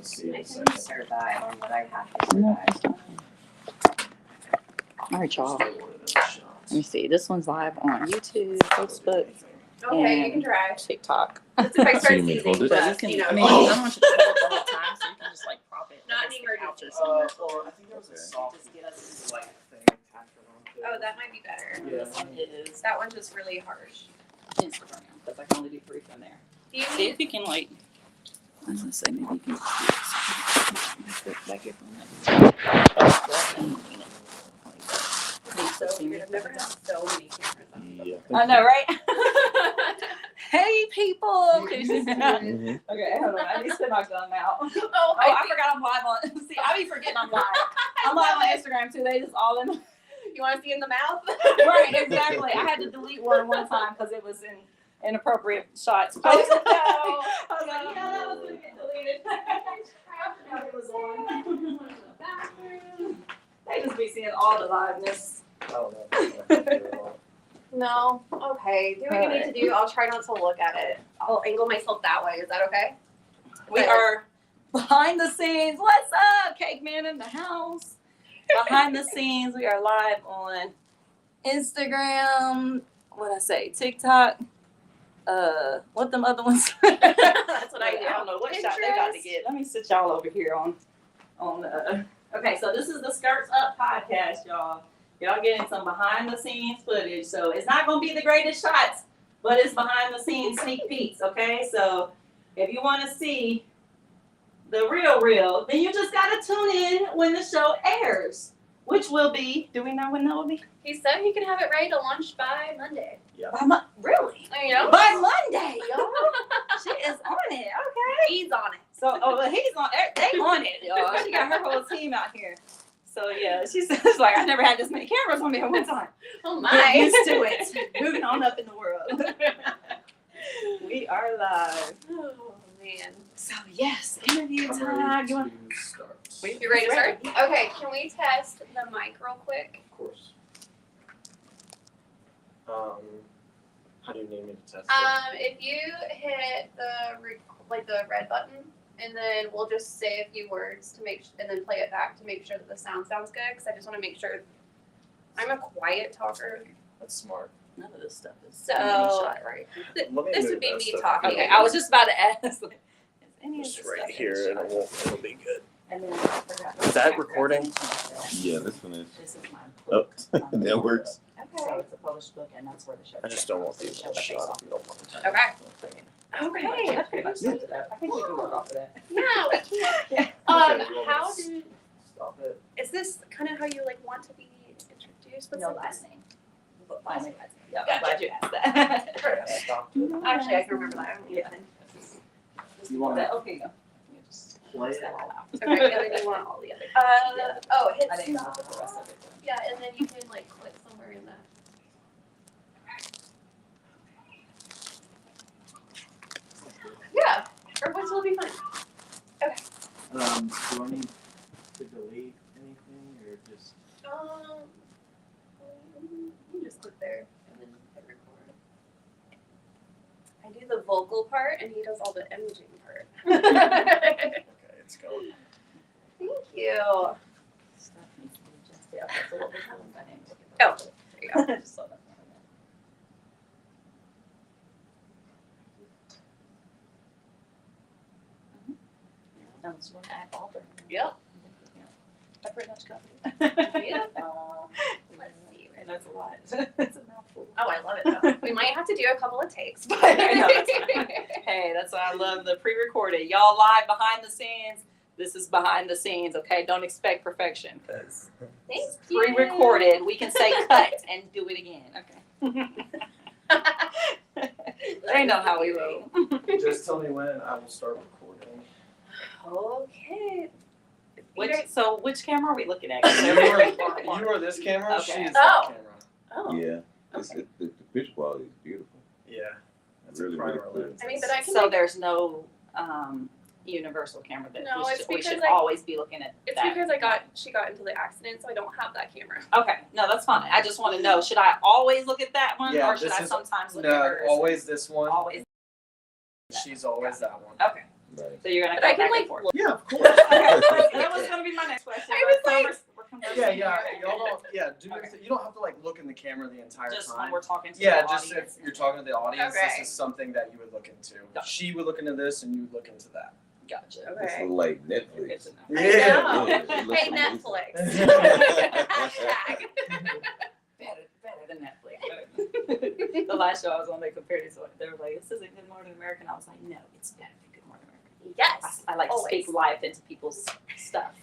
I can survive on what I have to survive. All right, y'all. Let me see. This one's live on YouTube, Facebook, Okay, you and can try. TikTok. Just if I So start you mean seizing, hold it? But you just, can, you know. I mean, I don't want you to hold it the whole time, so you can just like prop it. Not against an the couch or emergency. something. Or I think there was a soft Just get us. like thing tacked onto it. Oh, that might be better. Yeah. This one is That one's just really harsh. Instagram, because I can only do 3 from there. Do you See need if you can like. I was gonna say maybe you can back here from that. so weird. I've never had so many cameras on. Yeah. I know, right? Hey, people. Okay, Mhm. hold on. I need to spit my gum out. Oh, I forgot I'm live on. See, I be forgetting I'm live. I'm live on Instagram too. They just all in. You want to see in the mouth? Right, exactly. I had to delete one time because it was in inappropriate shots. I was like, yeah, that was gonna get deleted. It was on. They just be seeing all the liveness. I don't know. No. Okay. Do what you need to do. I'll try not to look at it. I'll angle myself that way. Is that okay? We are behind the scenes. What's up, Cake Man in the house? Behind the scenes, we are live on Instagram. What I say? TikTok. What them other ones? That's what I do. I don't know what shot they got to get. Let me sit y'all over here on. Okay, so this is the Skirts Up podcast, y'all. Y'all getting some behind the scenes footage. So it's not gonna be the greatest shots, but it's behind the scenes sneak peeks. Okay, so if you want to see the real, then you just gotta tune in when the show airs, which will be. Do we know when that will be? He said he can have it ready to launch by Monday. Really? You know? By Monday, y'all. She is on it. Okay. He's on it. So, he's on. They on it, y'all. She got her whole team out here. So yeah, she says like I never had this many cameras on me at one time. Oh Get my. used to it. Moving on up in the world. We are live. Oh man. So yes, interview time. You want? You ready to start? Okay, can we test the mic real quick? Of course. How do you need me to test it? If you hit the the red button, and then we'll just say a few words to and then play it back to make sure that the sound sounds good. Because I just want to make sure. I'm a quiet talker, That's smart. None of this stuff is so shot right. Let me this move would be that me stuff. talking. Okay, I was just about to ask. Like, is any of Just this right stuff here, in and shot? it'll be good. And then I forgot. Is that recording? Yeah, this one is. This is my Oh, book. that works. So Okay. it's a published book, and that's where the show. I just don't want these all shot if you don't want to. Okay. Okay. That's pretty much sums it up. I think we can work off of that. Yeah, we can. Okay, you want me How to do Stop it. is this kind of how you like want to be introduced? What's No the last name. But my name. Yeah, I'm Gotcha. glad you asked that. Yeah, stop it. Actually, I can remember that. Yeah. You want that? to Okay, go. You just play say it? that all out. Okay, and then you want all the other. Oh, hit I didn't stop. look at the rest of it. Yeah, and then you can like click somewhere in that. Yeah, or which will be fine. Do I need to delete anything or just? You just click there and then hit record. I do the vocal part and he does all the imaging part. Okay, it's going. Thank you. Stuff needs to be adjusted. Okay, so what was my name? Oh, there you go. Just saw that. That was one at Auburn. Yep. I pretty much covered it. Yeah. Let's see. And that's a lot. It's a mouthful. Oh, I love it though. We might have to do a couple of takes, but I know, that's fine. Hey, that's why I love the pre-recorded. Y'all live behind the scenes. This is behind the scenes, okay? Don't expect perfection because thank you. pre-recorded. We can say cut and do it again, okay? They know how we roll. Just tell me when and I will start recording. Okay. Which camera are we looking at? You are this camera. Okay. She's Oh. that camera. Oh. Yeah, the picture quality is beautiful. Yeah. It's really, really clear. I mean, but I can. So like, there's no universal camera that No, it's we because should I- always be looking at. it's that. because she got into the accident, so I don't have that camera. Okay, no, that's fine. I just want to know, should I always look at that one, Yeah, or should this I is- sometimes look at No, hers? always this one. Always. She's always that one. Okay. Right. So you're gonna But I cut can back like and forth. Yeah, of course. Okay, that was gonna be my next question. I was like- We're conversing Yeah, here. y'all don't. Yeah, do Okay. you don't have to like look in the camera the entire Just when time. we're talking to Yeah, the just audience. if you're talking to the audience, Okay. this is something that you would look into. Gotcha. She would look into this, and you would look into that. Gotcha. This Okay. is like Good Netflix. to know. I know. Yeah, it looks Hey, amazing. Netflix. Hashtag. Better than Netflix. The last show I was on, they compared it to it. They were like, "This isn't Good Morning America." And I was like, "No, it's better than Good Morning America." Yes. I like to always. speak life into people's stuff.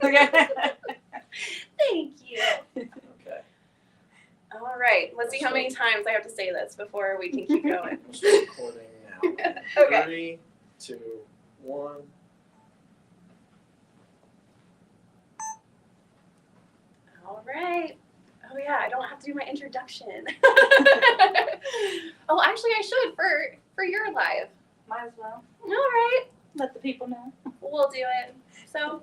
Okay. Thank you. Okay. All right. Let's see how many times I have to say this before we can keep going. We'll start recording now. Okay. 3, 2, 1. All right. Oh yeah, I don't have to do my introduction. Oh, actually, I should for your live. Might as well All right, let the people know. we'll do it. So,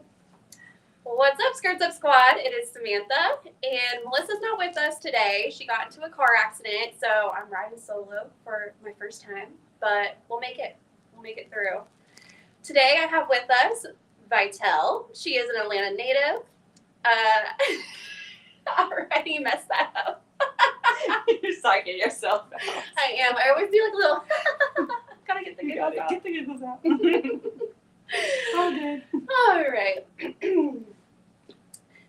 what's up, Skirts Up Squad? It is Samantha, and Melissa's not with us today. She got into a car accident, so I'm riding solo for my first time. But we'll make it. We'll make it through. Today, I have with us Vitel. She is an Atlanta native. Already messed that up. You're psyching yourself out. I am. I always do like a little. Gotta get the You giggles gotta out. get the giggles out. Oh, good. All right.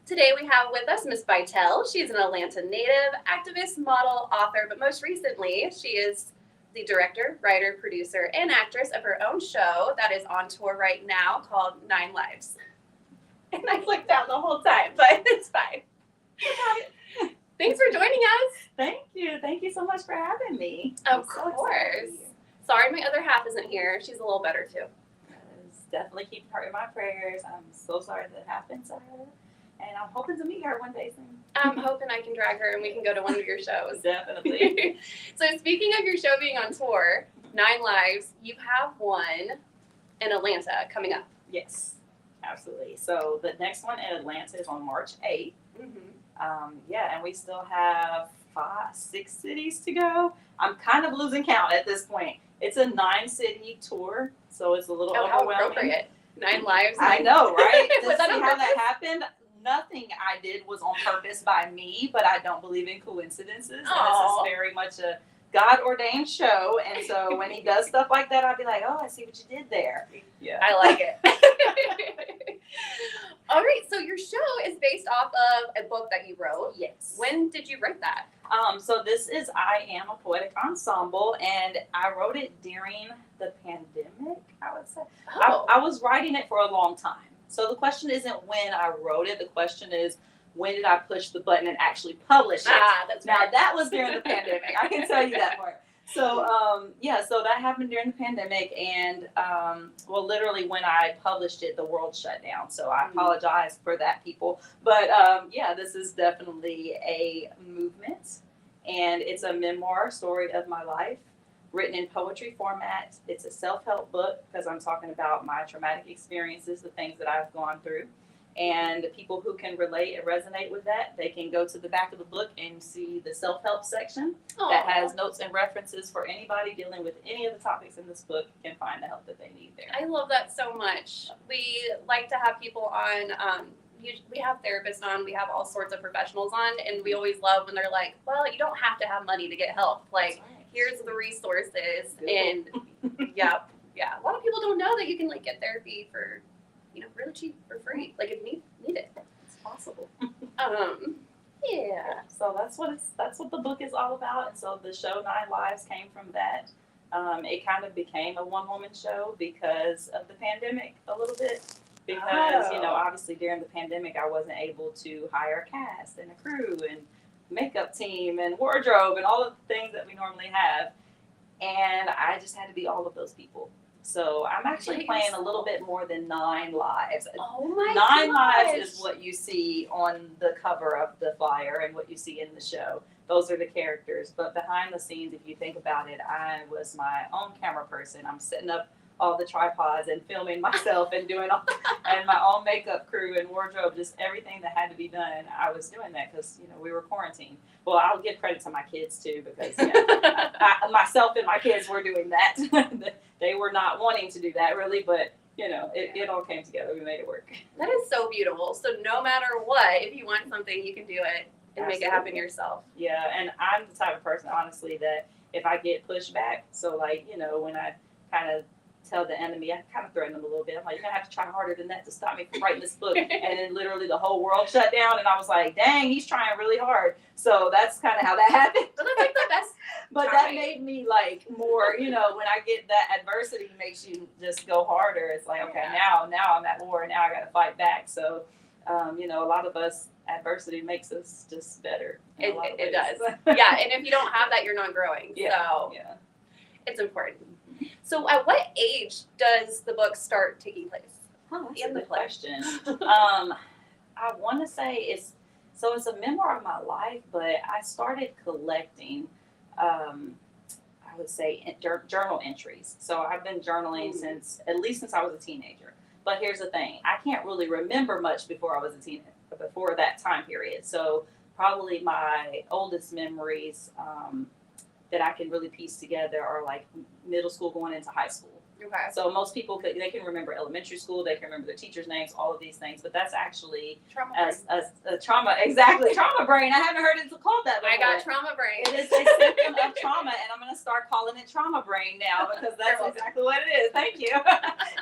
Today we have with us Miss Vitel. She's an Atlanta native, activist, model, author, but most recently she is the director, writer, producer, and actress of her own show that is on tour right now called 9Lives. And I flipped out the whole time, but it's fine. Thanks for joining us. Thank you. Thank you so much for having me. Of I'm so excited course. to be here. Sorry my other half isn't here. She's a little better too. Yes, definitely keep her in my prayers. I'm so sorry that happened to her. And I'm hoping to meet her one day soon. I'm hoping I can drag her and we can go to one of your shows. Definitely. So speaking of your show being on tour, 9Lives, you have one in Atlanta coming up. Yes, absolutely. So the next one in Atlanta is on March 8th. Yeah, and we still have 5-6 cities to go. I'm kind of losing count at this point. It's a 9-city tour, so it's a little Oh, how overwhelming. appropriate. 9Lives. I know, right? Was To that see on how that purpose? happened. Nothing I did was on purpose by me, but I don't believe in coincidences. And this Aw. is very much a God ordained show. And so when he does stuff like that, I'll be like, oh, I see what you did there. Yeah. I like it. All right, so your show is based off of a book that you wrote. Yes. When did you write that? So this is I Am a Poetic Ensemble, and I wrote it during the pandemic, I would say. Oh, I was writing it for a long time. So the question isn't when I wrote it. The question is, when did I push the button and actually publish it? That's Now right. that was during the pandemic. I can tell you that part. So so that happened during the pandemic, and literally when I published it, the world shut down. So I apologize for that, people. But this is definitely a movement, and it's a memoir story of my life, written in poetry format. It's a self-help book because I'm talking about my traumatic experiences, the things that I've gone through. And people who can relate and resonate with that, they can go to the back of the book and see the self-help section that has notes and references for anybody dealing with any of the topics in this book can find the help that they need there. I love that so much. We like to have people on, we have therapists on, we have all sorts of professionals on, and we always love when they're like, well, you don't have to have money to get help. Like, That's right. here's the resources. Good. And yeah, a lot of people don't know that you can like get therapy for, really cheap for free. Like if you need it. It's possible. Yeah. So that's what the book is all about. And so the show 9Lives came from that. It kind of became a one-woman show because of the pandemic a little bit. Because, obviously during the pandemic, I wasn't able to hire a cast and a crew and makeup team and wardrobe and all of the things that we normally have. And I just had to be all of those people. So I'm actually playing a little bit more than 9 lives. Oh my 9 gosh. lives is what you see on the cover of the flyer and what you see in the show. Those are the characters. But behind the scenes, if you think about it, I was my own camera person. I'm setting up all the tripods and filming myself and doing all, and my own makeup crew and wardrobe, just everything that had to be done. I was doing that because, you know, we were quarantined. Well, I'll give credit to my kids too, because myself and my kids were doing that. They were not wanting to do that really, but you know, it all came together. We made it work. That is so beautiful. So no matter what, if you want something, you can do it and make it happen yourself. Yeah, and I'm the type of person, honestly, that if I get pushed back, so like, you know, when I kind of tell the enemy, I kind of threaten them a little bit. I'm like, you're gonna have to try harder than that to stop me from writing this book. And then literally the whole world shut down, and I was like, dang, he's trying really hard. So that's kind of how that happened. But that's like the best. But that made me like more, you know, when I get that adversity makes you just go harder. It's like, okay, now I'm at war, and now I got to fight back. So, you know, a lot of us, adversity makes us just better. It does. Yeah, and if you don't have that, you're not growing. So it's important. So at what age does the book start taking place? Oh, that's a good question. I want to say it's a memoir of my life, but I started collecting, I would say, journal entries. So I've been journaling since I was a teenager. But here's the thing, I can't really remember much before I was a teenager, before that time period. So probably my oldest memories that I can really piece together are like middle school going into high school. Okay. So most people they can remember elementary school, they can remember their teachers' names, all of these things, but that's actually a trauma. Exactly, trauma brain. I haven't heard it called that before. I got trauma brain. It is a symptom of trauma, and I'm going to start calling it trauma brain now because that's exactly what it is. Thank you.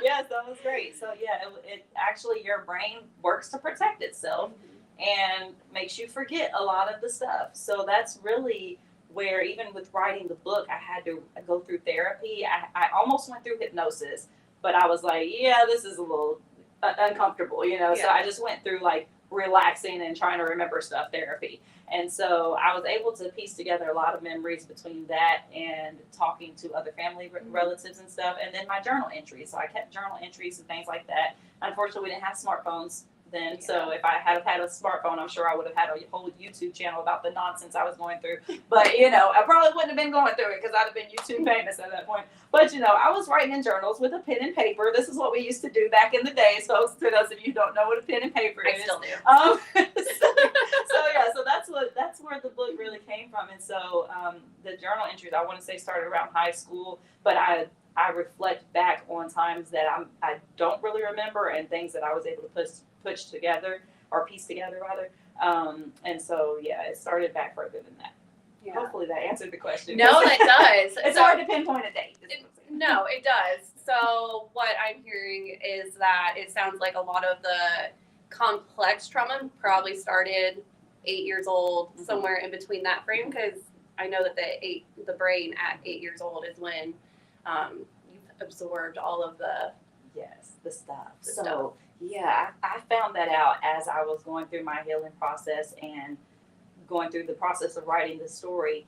Yes, that was great. So yeah, it actually, your brain works to protect itself and makes you forget a lot of the stuff. So that's really where, even with writing the book, I had to go through therapy. I almost went through hypnosis, but I was like, yeah, this is a little uncomfortable, you know? Yeah. So I just went through like relaxing and trying to remember stuff therapy. And so I was able to piece together a lot of memories between that and talking to other family relatives and stuff. And then my journal entries. So I kept journal entries and things like that. Unfortunately, we didn't have smartphones then. Yeah. So if I had had a smartphone, I'm sure I would have had a whole YouTube channel about the nonsense I was going through. But, you know, I probably wouldn't have been going through it because I'd have been YouTube famous at that point. But, you know, I was writing in journals with a pen and paper. This is what we used to do back in the days, folks. For those of you who don't know what a pen and paper is. I still do. So that's where the book really came from. And so the journal entries, I want to say, started around high school. But I reflect back on times that I don't really remember and things that I was able to piece together. And so, yeah, it started back further than that. Yeah. Hopefully that answered the question. No, that does. It's hard to pinpoint a date. No, it does. So what I'm hearing is that it sounds like a lot of the complex trauma probably started 8 years old, somewhere in between that frame, because I know that the brain at 8 years old is when you've absorbed all of the stuff. Yeah, I found that out as I was going through my healing process and going through the process of writing the story.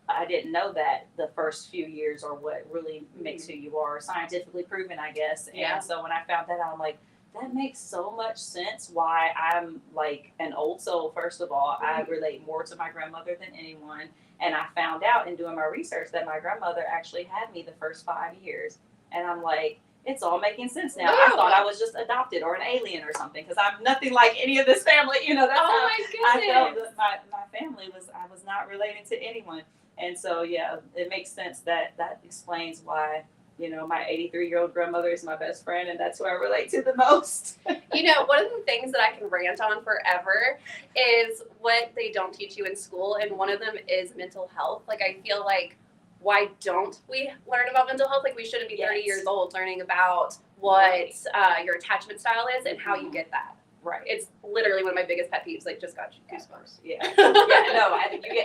I didn't know that the first few years are what really makes who you are, scientifically proven, I guess. And so when I found that out, I'm like, that makes so much sense why I'm like an old soul, first of all. I relate more to my grandmother than anyone. And I found out in doing my research that my grandmother actually had me the first 5 years. And I'm like, it's all making sense now. I thought I was just adopted or an alien or something because I'm nothing like any of this family. You know, that's how I felt that my family I was not related to anyone. And so, yeah, it makes sense that explains why, you know, my 83-year-old grandmother is my best friend, and that's who I relate to the most. You know, one of the things that I can rant on forever is what they don't teach you in school, and one of them is mental health. Like, I feel like, why don't we learn about mental health? Like, we shouldn't be 30 years old learning about what your attachment style is and how you get that. Right. It's literally one of my biggest pet peeves. Like, just got goosebumps. Yeah.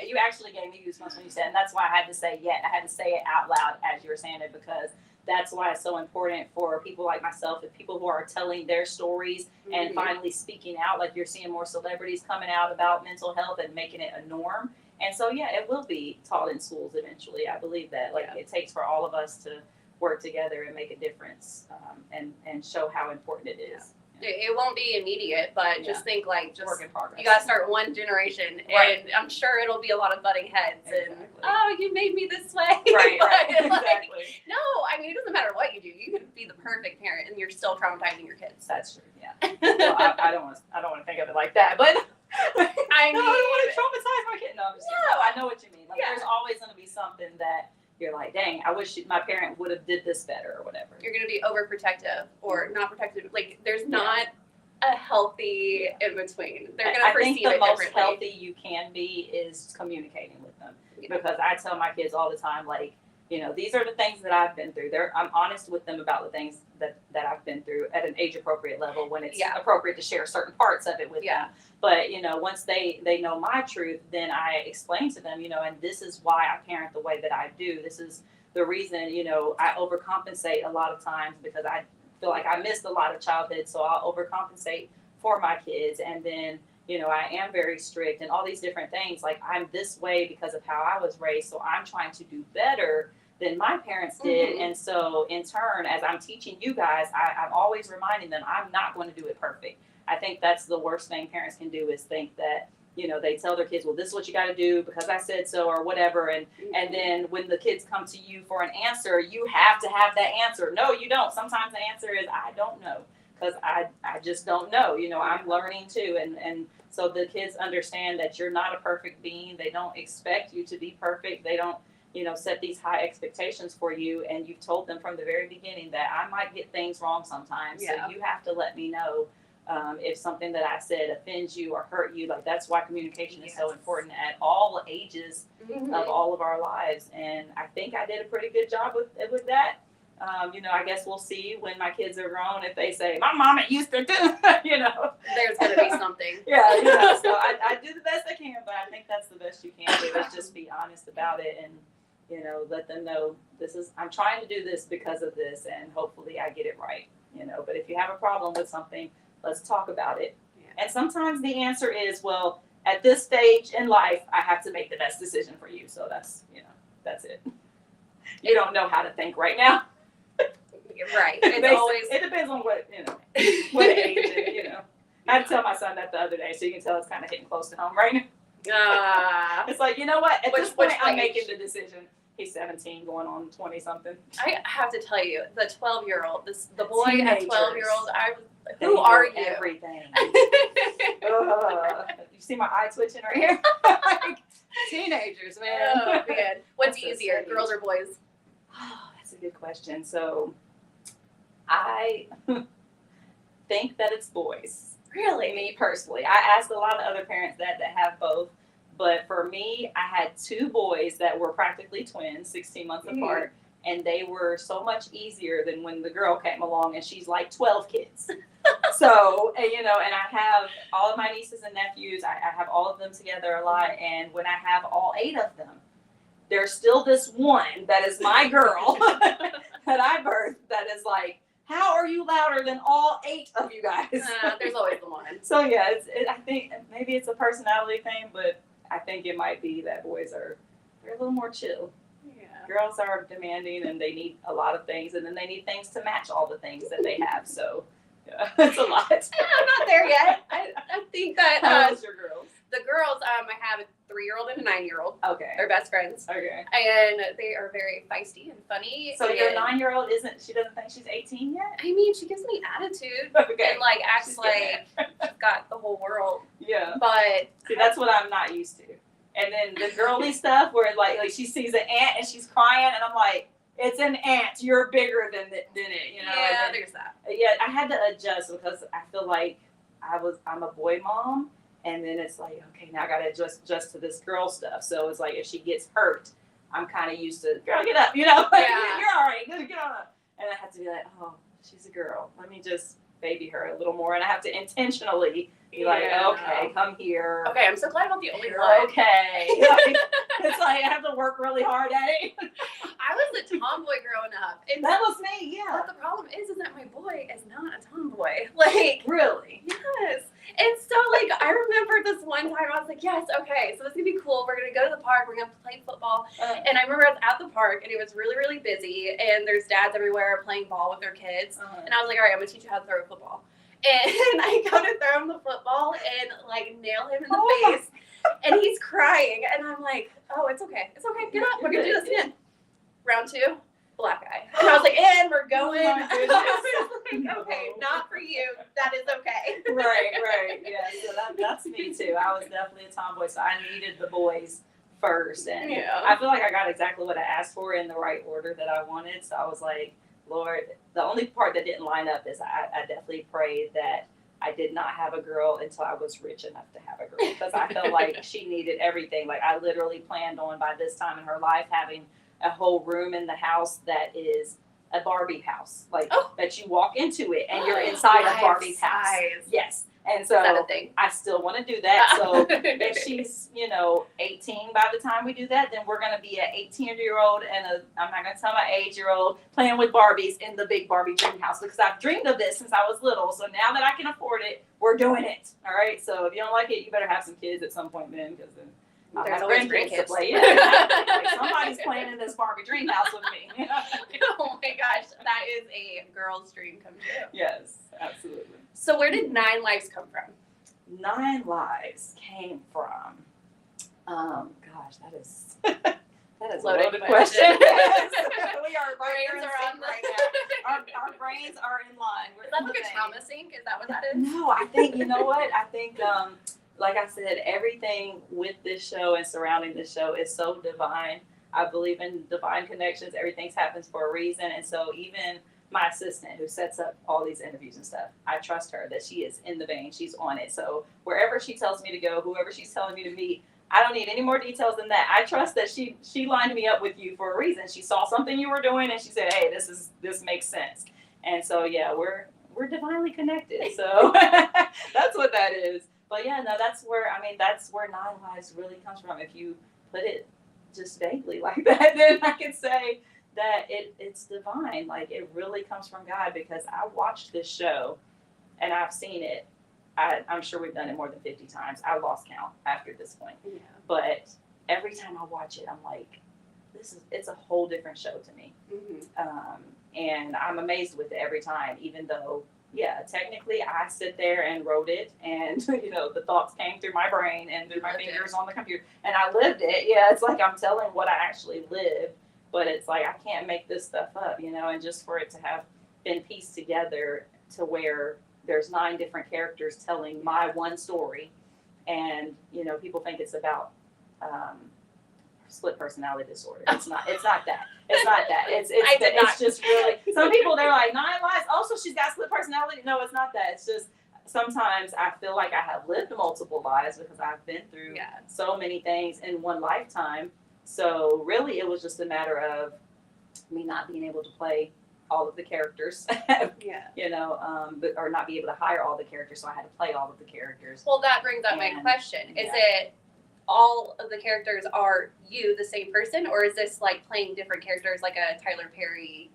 You actually gave me goosebumps when you said, and that's why I had to say I had to say it out loud as you were saying it, because that's why it's so important for people like myself and people who are telling their stories and finally speaking out. Like, you're seeing more celebrities coming out about mental health and making it a norm. And so, yeah, it will be taught in schools eventually. I believe that. Like, it takes for all of us to work together and make a difference and show how important it is. It won't be immediate, but Yeah. just think like Work in progress. you gotta start one generation, Right. and I'm sure it'll be a lot of butting heads and Exactly. you made me this way. Right, right, But, like, exactly. no, I mean it doesn't matter what you do. You could be the perfect parent, and you're still traumatizing your kids. That's true. Yeah. Well, I don't want to think of it like that, but I no, I don't mean, want to traumatize my kid. No, I'm just kidding. No, I know what you mean. Like, Yeah. there's always going to be something that you're like, dang, I wish my parent would have did this better or whatever. you're gonna be overprotective or not protective. Like there's not a healthy in between. They're gonna I perceive think the it most differently. healthy you can be is communicating with them. Yeah. Because I tell my kids all the time, like, you know, these are the things that I've been through. I'm honest with them about the things that I've been through at an age appropriate level when it's Yeah. appropriate to share certain parts of it with Yeah. them. But, you know, once they know my truth, then I explain to them, you know, and this is why I parent the way that I do. This is the reason, you know, I overcompensate a lot of times because I feel like I missed a lot of childhood. So I'll overcompensate for my kids. And then, you know, I am very strict and all these different things. Like I'm this way because of how I was raised. So I'm trying to do better than my parents did. Mhm. And so in turn, as I'm teaching you guys, I'm always reminding them I'm not going to do it perfect. I think that's the worst thing parents can do is think that, you know, they tell their kids, well, this is what you got to do because I said so or whatever. And then when the kids come to you for an answer, you have to have that answer. No, you don't. Sometimes the answer is, I don't know. Because I just don't know. You know, I'm learning too. And so the kids understand that you're not a perfect being. They don't expect you to be perfect. They don't, you know, set these high expectations for you. And you've told them from the very beginning that I might get things wrong sometimes. Yeah. So you have to let me know if something that I said offends you or hurt you. Like that's why communication is so Yes. important at all ages Mhm. of all of our lives. And I think I did a pretty good job with that. You know, I guess we'll see when my kids are grown if they say, my mama used to do, you know. There's gonna be something. Yeah, you know, so I do the best I can, but I think that's the best you can do is just be honest about it and, you know, let them know I'm trying to do this because of this and hopefully I get it right, you know. But if you have a problem with something, let's talk about it. Yeah. And sometimes the answer is, well, at this stage in life, I have to make the best decision for you. So that's, you know, that's it. You don't know how to think right now. Right. It's It depends on what, you know, what age, and, you know. I had to tell my son that the other day, so you can tell it's kind of hitting close to home right now. It's like, you know what? At this point, I'm making the decision. He's 17, going on 20 something. I have to tell you, the 12-year-old, the boy at Teenagers. 12-year-old, I was like, They who know are you? Everything. You see my eye twitching right here? Like, teenagers, man. Oh, man. What's That's so easier, silly. girls or boys? Oh, that's a good question. So, I think that it's boys. Really? Me personally. I asked a lot of other parents that have both. But for me, I had two boys that were practically twins, 16 months Mhm. apart. And they were so much easier than when the girl came along and she's like 12 kids. So, and, you know, and I have all of my nieces and nephews. I have all of them together a lot. And when I have all 8 of them, there's still this one that is my girl that I birthed that is like, how are you louder than all 8 of you guys? There's always the one. So yeah, I think maybe it's a personality thing, but I think it might be that boys they're a little more chill. Yeah. Girls are demanding and they need a lot of things, and then they need things to match all the things that they have. So yeah, it's a lot. I'm not there yet. I think that How old's your girls? the girls, I have a 3-year-old and a 9-year-old. Okay. They're best friends. Okay. And they are very feisty and funny. So your and 9-year-old she doesn't think she's 18 yet? I mean, she gives me attitude Okay. and like acts She's like getting she's got the whole world. Yeah. But See, that's what I'm not used to. And then the girly stuff where like she sees an ant and she's crying, and I'm like, it's an ant. You're bigger than it, you know. yeah, And then, there's that. yeah, I had to adjust because I feel like I'm a boy mom, and then it's like, okay, now I gotta adjust to this girl stuff. So it's like if she gets hurt, I'm kind of used to, girl, get up, you know, like, Yeah. you're all right, get on up. And I have to be like, oh, she's a girl. Let me just baby her a little more, and I have to intentionally be like, Yeah. okay, come here. Okay, I'm so glad I'm not the only You're one. okay. Like, it's like I have to work really hard at it. I was a tomboy growing up. And That was me, yeah. but the problem is that my boy is not a tomboy. Like, Really? yes. And so, like, I remember this one time I was like, yes, okay, so this is going to be cool. We're going to go to the park. We're going to play football. And I remember I was at the park, and it was really, really busy. And there's dads everywhere playing ball with their kids. And I was like, all right, I'm going to teach you how to throw a football. And I go to throw him the football and like nail him in the face. And he's crying. And I'm like, oh, it's okay. It's okay. Get up. We're going to do this again. Round 2, black eye. And I was like, and we're going. Oh my goodness. I was like, okay, not for you. That is okay. Right. Yeah, so that's me too. I was definitely a tomboy, so I needed the boys first. And Yeah. I feel like I got exactly what I asked for in the right order that I wanted. So I was like, Lord, the only part that didn't line up is I definitely prayed that I did not have a girl until I was rich enough to have a girl, because I felt like she needed everything. Like I literally planned on by this time in her life having a whole room in the house that is a Barbie house, like that you walk into it and you're inside of Barbie's house. Yes. And so Is that a thing? I still want to do that. So if she's, 18 by the time we do that, then we're going to be an 18-year-old and I'm not going to tell my 8-year-old playing with Barbies in the big Barbie dream house, because I've dreamed of this since I was little. So now that I can afford it, we're doing it. All right. So if you don't like it, you better have some kids at some point then, because then I'll There's have always grandkids to grandkids. play. Yeah, like somebody's playing in this Barbie dream house with me. Oh my gosh, that is a girl's dream come true. Yes, absolutely. So where did 9 Lives come from? 9Lives came from, gosh, that is a Loaded loaded question. question. Yes. We are Brains are on right the- now. Our brains are in line. We're Is that in like the a vein. trauma sink? Is that what that is? No, I think, you know what? I think, like I said, everything with this show and surrounding this show is so divine. I believe in divine connections. Everything happens for a reason. And so even my assistant who sets up all these interviews and stuff, I trust her that she is in the vein. She's on it. So wherever she tells me to go, whoever she's telling me to meet, I don't need any more details than that. I trust that she lined me up with you for a reason. She saw something you were doing and she said, hey, this makes sense. And so, yeah, we're divinely connected. So that's what that is. But yeah, no, that's where 9Lives really comes from. If you put it just vaguely like that, then I can say that it's divine. Like it really comes from God, because I watched this show and I've seen it. I'm sure we've done it more than 50 times. I lost count after this point. Yeah. But every time I watch it, I'm like, it's a whole different show to me. Mm-hmm. And I'm amazed with it every time, even though, yeah, technically I sit there and wrote it and, the thoughts came through my brain and through my fingers on the computer and I lived it. Yeah, it's like I'm telling what I actually lived, but it's like I can't make this stuff up, and just for it to have been pieced together to where there's 9 different characters telling my one story, and, people think it's about split personality disorder. It's not that. It's not that. It's just really, some people, they're like, 9 Lives, also she's got split personality. No, it's not that. It's just sometimes I feel like I have lived multiple lives because I've been through so many things in one lifetime. So really it was just a matter of me not being able to play all of the characters, or not be able to hire all the characters. So I had to play all of the characters. Well, that brings up my question. Is it all of the characters are you, the same person, or is this like playing different characters, like a Tyler Perry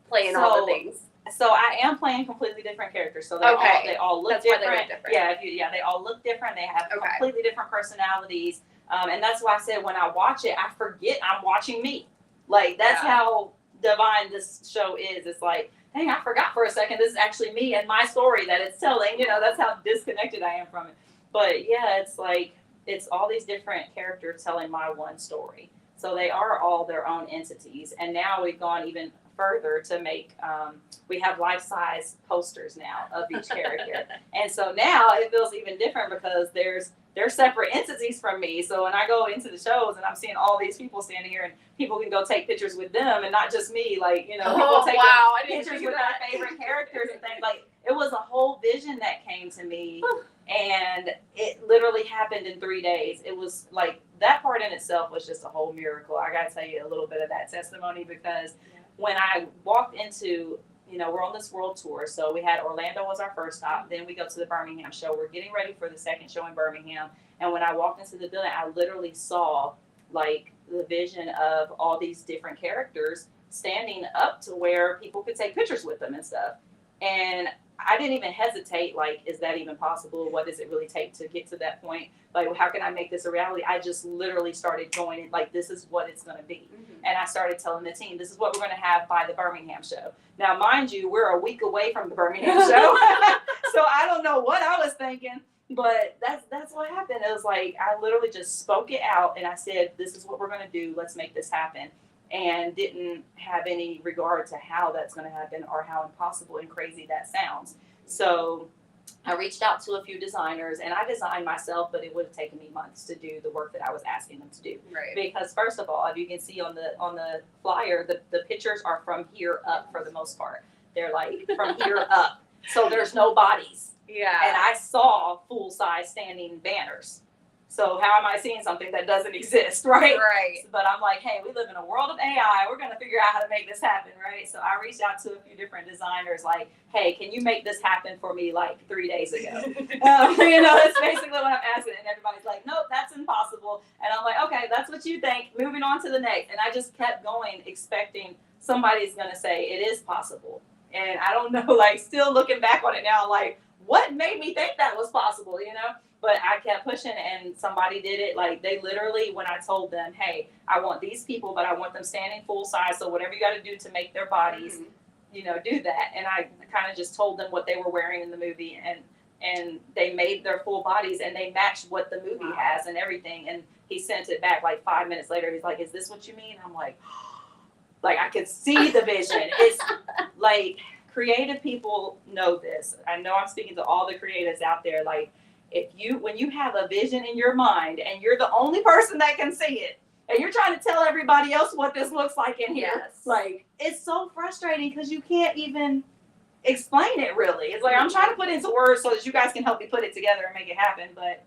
playing all the things? So I am playing completely different characters. So they all look different. Why they look different. Yeah, they all look different. They have completely different personalities. And that's why I said when I watch it, I forget I'm watching me. Like that's how divine this show is. It's like, dang, I forgot for a second. This is actually me and my story that it's telling. That's how disconnected I am from it. But yeah, it's like it's all these different characters telling my one story. So they are all their own entities. And now we've gone even further to make, we have life-size posters now of each character. And so now it feels even different because they're separate entities from me. So when I go into the shows and I'm seeing all these people standing here and people can go take pictures with them and not just me, like, people taking pictures with their favorite characters and things. Like, it was a whole vision that came to me. And it literally happened in 3 days. It was like, that part in itself was just a whole miracle. I got to tell you a little bit of that testimony because when I walked into, we're on this world tour. So we had Orlando was our first stop. Then we go to the Birmingham show. We're getting ready for the second show in Birmingham. And when I walked into the building, I literally saw like the vision of all these different characters standing up to where people could take pictures with them and stuff. And I didn't even hesitate, like, is that even possible? What does it really take to get to that point? Like, how can I make this a reality? I just literally started going, like, this is what it's going to be. Mm-hmm. And I started telling the team, this is what we're going to have by the Birmingham show. Now, mind you, we're a week away from the Birmingham show. So I don't know what I was thinking, but that's what happened. It was like I literally just spoke it out and I said, "This is what we're gonna do. Let's make this happen." And didn't have any regard to how that's going to happen or how impossible and crazy that sounds. So I reached out to a few designers and I designed myself, but it would have taken me months to do the work that I was asking them to do. Right. Because first of all, if you can see on the flyer, the pictures are from here up for the most part. They're like from here up. So there's no bodies. Yeah. And I saw full size standing banners. So how am I seeing something that doesn't exist, right? Right. But I'm like, hey, we live in a world of AI. We're going to figure out how to make this happen, right? So I reached out to a few different designers like, hey, can you make this happen for me like 3 days ago? That's basically what I'm asking. And everybody's like, nope, that's impossible. And I'm like, okay, that's what you think. Moving on to the next. And I just kept going, expecting somebody's going to say it is possible. And I don't know, like still looking back on it now, like what made me think that was possible, But I kept pushing and somebody did it. Like they literally, when I told them, hey, I want these people, but I want them standing full size. So whatever you got to do to make their bodies, do that. And I kind of just told them what they were wearing in the movie and they made their full bodies and they matched what the movie has and everything. And he sent it back like 5 minutes later. He's like, is this what you mean? I'm like I could see the vision. It's like creative people know this. I know I'm speaking to all the creatives out there. Like, when you have a vision in your mind and you're the only person that can see it and you're trying to tell everybody else what this looks like in here, like it's so frustrating because you can't even explain it really. It's like I'm trying to put it into words so that you guys can help me put it together and make it happen, but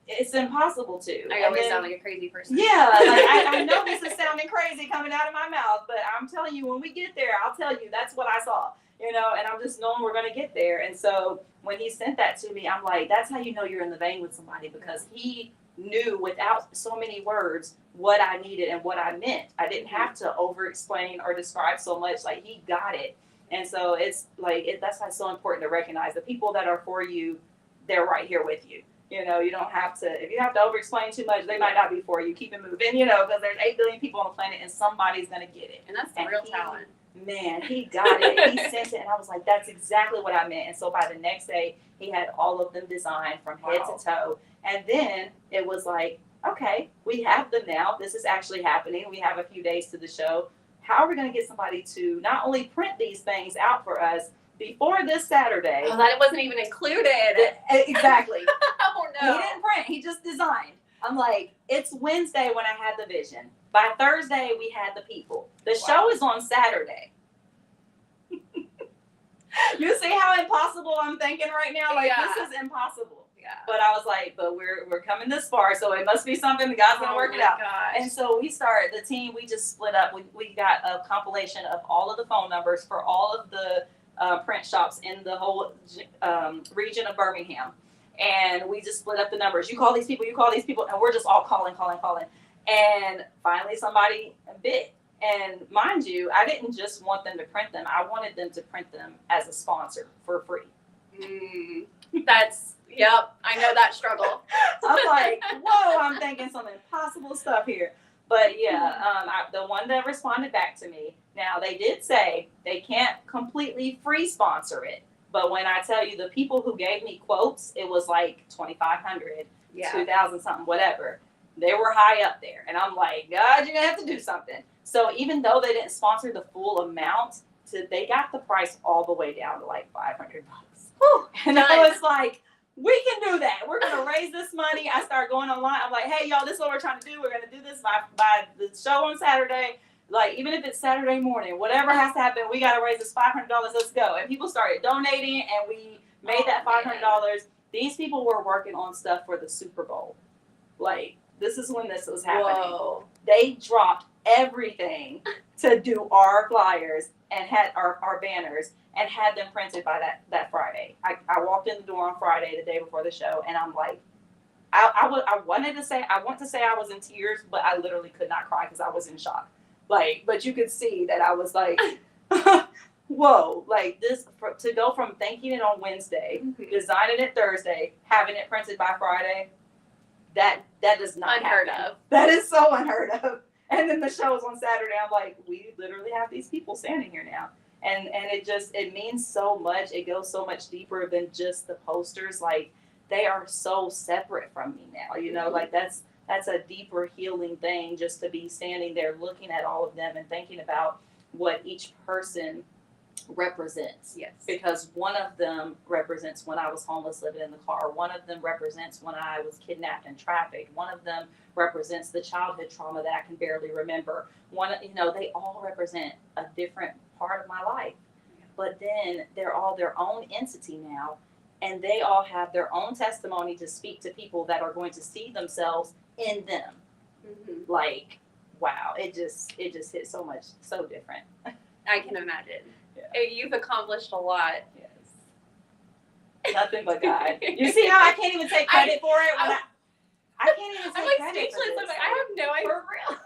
it's impossible to. I always sound like a crazy person. Yeah, like I know this is sounding crazy coming out of my mouth, but I'm telling you, when we get there, I'll tell you that's what I saw. And I'm just knowing we're going to get there. And so when he sent that to me, I'm like, that's how you know you're in the vein with somebody, because he knew without so many words what I needed and what I meant. I didn't have to over explain or describe so much. Like he got it. And so it's like, that's why it's so important to recognize the people that are for you, they're right here with you. You don't have to, if you have to over explain too much, they might not be for you. Keep it moving, because there's 8 billion people on the planet and somebody's going to get it. And that's the real talent. Man, he got it. He sent it, and I was like, that's exactly what I meant. And so by the next day, he had all of them designed from head to toe. And then it was like, okay, we have them now. This is actually happening. We have a few days to the show. How are we going to get somebody to not only print these things out for us before this Saturday? Oh, that wasn't even included. Exactly. Oh, no. He didn't print. He just designed. I'm like, it's Wednesday when I had the vision. By Thursday, we had the people. The show is on Saturday. You see how impossible I'm thinking right now? Like, this is impossible. Yeah. But I was like, but we're coming this far, so it must be something. God's going to work it out. Gosh. And so we started, the team, we just split up. We got a compilation of all of the phone numbers for all of the print shops in the whole region of Birmingham. And we just split up the numbers. You call these people, and we're just all calling. And finally somebody bit. And mind you, I didn't just want them to print them. I wanted them to print them as a sponsor for free. Yep, I know that struggle. I'm like, whoa, I'm thinking some impossible stuff here. But yeah, the one that responded back to me, now they did say they can't completely free sponsor it. But when I tell you the people who gave me quotes, it was like $2,500, $2,000 something, whatever. They were high up there. And I'm like, God, you're going to have to do something. So even though they didn't sponsor the full amount, they got the price all the way down to like $500. And I was like, we can do that. We're going to raise this money. I start going online. I'm like, hey, y'all, this is what we're trying to do. We're going to do this by the show on Saturday. Like, even if it's Saturday morning, whatever has to happen, we got to raise this $500. Let's go. And people started donating, and we made that $500. These people were working on stuff for the Super Bowl. Like, this is when this was happening. Whoa. They dropped everything to do our flyers and had our banners and had them printed by that Friday. I walked in the door on Friday, the day before the show, and I'm like, I want to say I was in tears, but I literally could not cry because I was in shock. Like, but you could see that I was like, whoa, like this, to go from thinking it on Wednesday, designing it Thursday, having it printed by Friday, that does not unheard happen. of. That is so unheard of. And then the show is on Saturday. I'm like, we literally have these people standing here now. And it means so much. It goes so much deeper than just the posters. Like, they are so separate from me now, like that's a deeper healing thing, just to be standing there looking at all of them and thinking about what each person represents. Yes. Because one of them represents when I was homeless living in the car. One of them represents when I was kidnapped and trafficked. One of them represents the childhood trauma that I can barely remember. They all represent a different part of my life. Yeah. But then they're all their own entity now, and they all have their own testimony to speak to people that are going to see themselves in them. Mm-hmm. Like, wow, it just hits so different. I can imagine. Yeah. You've accomplished a lot. Yes. Nothing but God. You see how I can't even take credit for it? I can't even take I'm like credit speechless. for I'm this. like, I have no idea. For real.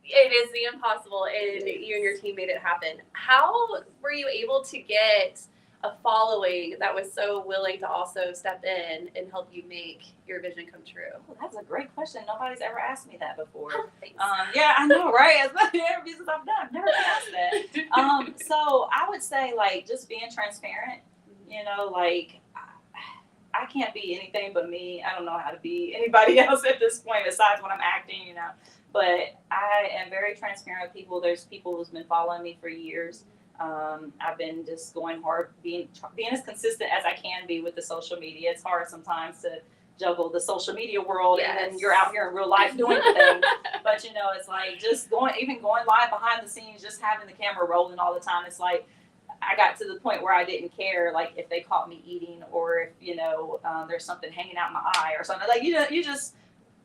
It is the impossible, and you and your team made it happen. How were you able to get a following that was so willing to also step in and help you make your vision come true? Oh, that's a great question. Nobody's ever asked me that before. Thanks. Yeah, I know, right? As many interviews as I've done, I've never been asked that. So I would say, like, just being transparent. Like, I can't be anything but me. I don't know how to be anybody else at this point besides when I'm acting, But I am very transparent with people. There's people who's been following me for years. I've been just going hard, being as consistent as I can be with the social media. It's hard sometimes to juggle the social media world, Yes. and then you're out here in real life doing the thing. But it's like just going live behind the scenes, just having the camera rolling all the time. It's like I got to the point where I didn't care, like, if they caught me eating, or if there's something hanging out my eye or something. Like, you just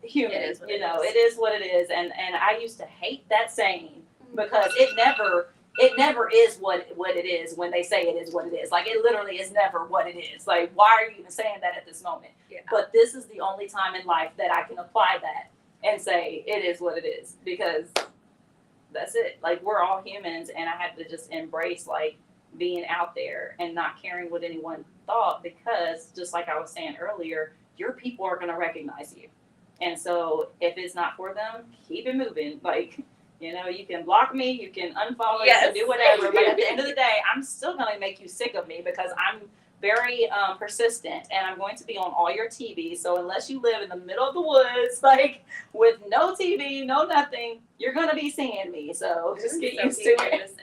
human. It is what it is what it is. And I used to hate that saying, because it never is what it is when they say it is what it is. Like, it literally is never what it is. Like, why are you even saying that at this moment? Yeah. But this is the only time in life that I can apply that and say it is what it is, because that's it. Like, we're all humans, and I had to just embrace, like, being out there and not caring what anyone thought, because just like I was saying earlier, your people are going to recognize you. And so if it's not for them, keep it moving. Like, you can block me, you can unfollow, you can do whatever. But at the end of the day, I'm still going to make you sick of me, because I'm very persistent, and I'm going to be on all your TV. So unless you live in the middle of the woods, like, with no TV, no nothing, you're going to be seeing me. So just get used to it.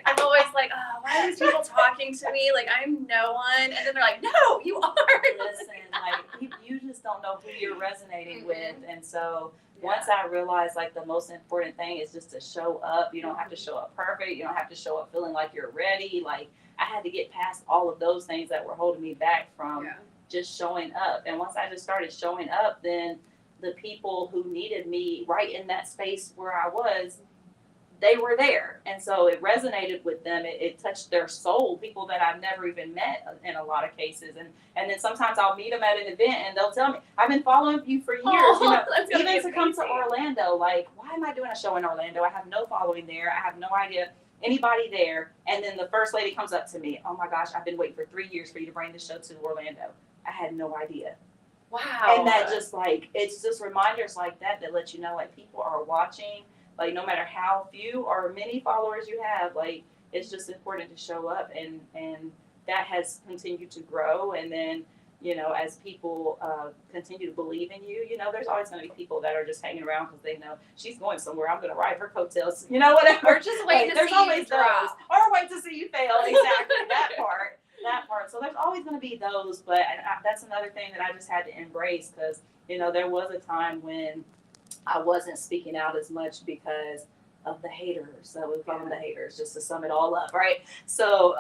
I'm always like, oh, why are these people talking to me? Like, I'm no one. And then they're like, no, you are. Listen, like, you just don't know who you're resonating with. And so once I realized, like, the most important thing is just to show up. You don't have to show up perfect. You don't have to show up feeling like you're ready. Like, I had to get past all of those things that were holding me back from just showing up. And once I just started showing up, then the people who needed me right in that space where I was, they were there. And so it resonated with them. It touched their soul, people that I've never even met in a lot of cases. And then sometimes I'll meet them at an event, and they'll tell me, I've been following you for years. Even to come to Orlando, like, why am I doing a show in Orlando? I have no following there. I have no idea anybody there. And then the first lady comes up to me, oh my gosh, I've been waiting for 3 years for you to bring the show to Orlando. I had no idea. Wow. And that just, like, it's just reminders like that let you know, like, people are watching. Like, no matter how few or many followers you have, like, it's just important to show up, and that has continued to grow. And then, as people continue to believe in you, there's always going to be people that are just hanging around because they know she's going somewhere. I'm going to ride her coattails, whatever. Or just wait to there's see always you drop. those. Or wait to see you fail. Exactly. that part. So there's always going to be those. But that's another thing that I just had to embrace, because, there was a time when I wasn't speaking out as much because of the haters. So we call them the haters, just to sum it all up, right? So,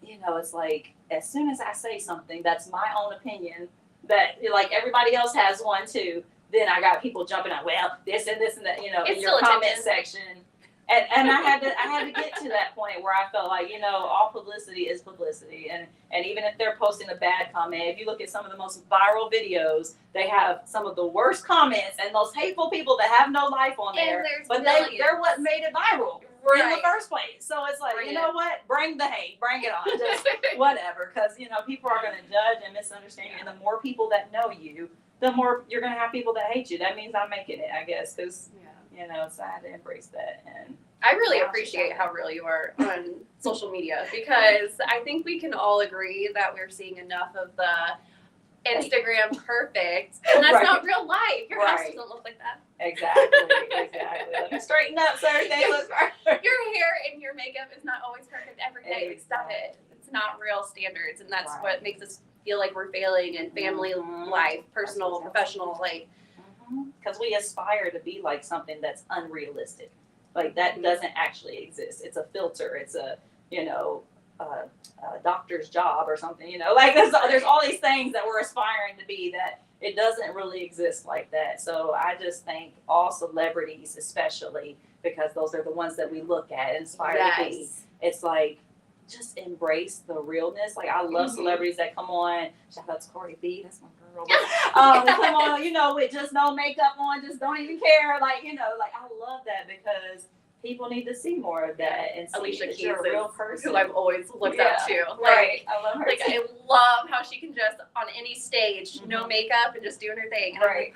it's like, as soon as I say something that's my own opinion, that, like, everybody else has one too, then I got people jumping on, well, this and this and that, It's in your still comment attention. section. And I had to get to that point where I felt like, all publicity is publicity. And even if they're posting a bad comment, if you look at some of the most viral videos, they have some of the worst comments and most hateful people that have no life on there. But they're what made it viral in the first place. So it's like, you know what? Bring the hate. Bring it on. Just whatever. Because, people are going to judge and misunderstand you. And the more people that know you, the more you're going to have people that hate you. That means I'm making it, I guess. Because, so I had to embrace that. And I really appreciate how real you are on social media because I think we can all agree that we're seeing enough of the Instagram perfect, and that's Right. not real life. Your house Right. doesn't look like that. Exactly. Let me straighten up so everything looks perfect. Your hair and your makeup is not always perfect every day. Like, stop it. It's not real standards, and that's Right. what makes us feel like we're failing in family life, personal, professional. Like, because we aspire to be like something that's unrealistic, like that doesn't actually exist. It's a filter. It's a a doctor's job or something. Like there's all these things that we're aspiring to be that it doesn't really exist like that. So I just think all celebrities, especially because those are the ones that we look at and aspire to be. It's like, just embrace the realness. Like I love celebrities that come on. Shout out to Corey B. That's my girl. Come on, with just no makeup on, just don't even care. Like I love that because people need to see more of that and see Alicia that Keys you're a real is person. who I've always looked up to. Right. I love her. Like I love how she can just on any stage, no makeup and just doing her thing. And Right.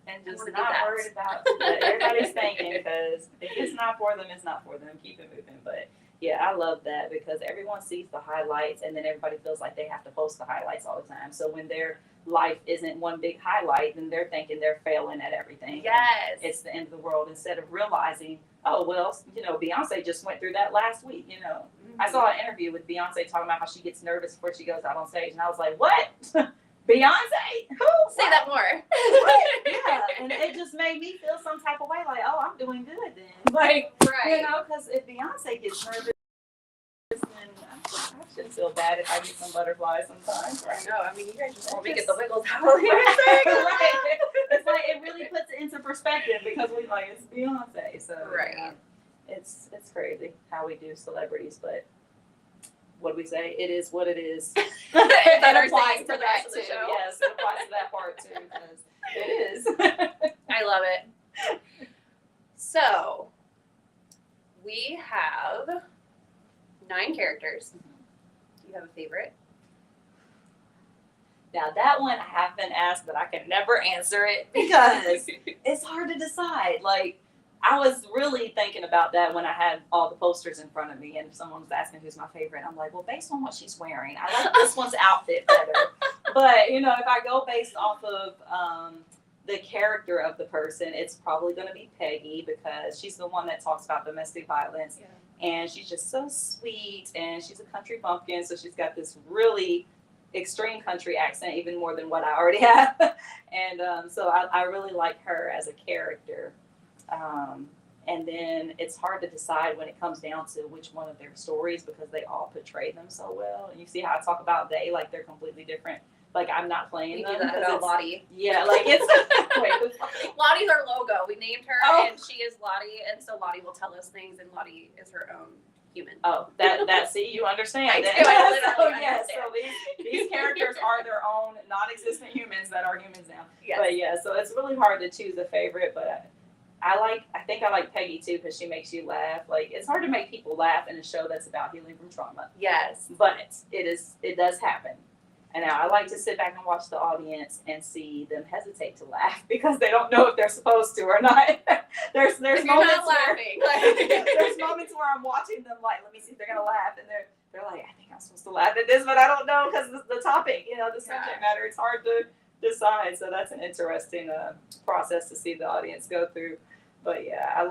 And just wanna do not that. worried about what everybody's thinking because if it's not for them, it's not for them. Keep it moving. But yeah, I love that because everyone sees the highlights and then everybody feels like they have to post the highlights all the time. So when their life isn't one big highlight, then they're thinking they're failing at everything. Yes. It's the end of the world instead of realizing, oh, well, Beyonce just went through that last week, I saw an interview with Beyonce talking about how she gets nervous before she goes out on stage. And I was like, what? Beyonce? Who? Say that more. Yeah. And it just made me feel some type of way like, oh, I'm doing good then. Like, right. because if Beyonce gets nervous, then I shouldn't feel bad if I get some butterflies sometimes. Right? No, I mean, you guys just want me to Just- get the wiggles out. Right. It's like it really puts it into perspective because we like it's Beyonce. So Right. yeah, it's crazy how we do celebrities, but what do we say? It is what it is. That applies saying to for the that rest of the too. show. Yes, it applies to that part too because it is. I love it. So, we have 9 characters. Do you have a favorite? Now that one I have been asked, but I can never answer it because it's hard to decide. Like I was really thinking about that when I had all the posters in front of me, and if someone was asking who's my favorite, I'm like, well, based on what she's wearing, I like this one's outfit better. But if I go based off of the character of the person, it's probably going to be Peggy because she's the one that talks about domestic violence, and she's just so sweet, and she's a country bumpkin, so she's got this really extreme country accent, even more than what I already have. And so I really like her as a character. And then it's hard to decide when it comes down to which one of their stories because they all portray them so well. And you see how I talk about they, like they're completely different. Like I'm not playing We them. do that about Lottie. Yeah, like it's wait, who's Lottie? Lottie's our logo. We named her, Oh. and she is Lottie, and so Lottie will tell us things, and Lottie is her own human. Oh, that see, you understand. I do, that. I literally yes, understand. so these characters are their own non-existent humans that are humans now. Yes. But yeah, so it's really hard to choose a favorite, but I think I like Peggy too because she makes you laugh. Like it's hard to make people laugh in a show that's about healing from trauma, Yes. but it does happen. And now I like to sit back and watch the audience and see them hesitate to laugh because they don't know if they're supposed to or not. There's If you're moments not where laughing. there's moments where I'm watching them like, let me see if they're gonna laugh, and they're like, I think I'm supposed to laugh at this, but I don't know because the topic, the subject matter, it's hard to decide. So that's an interesting process to see the audience go through. But yeah, I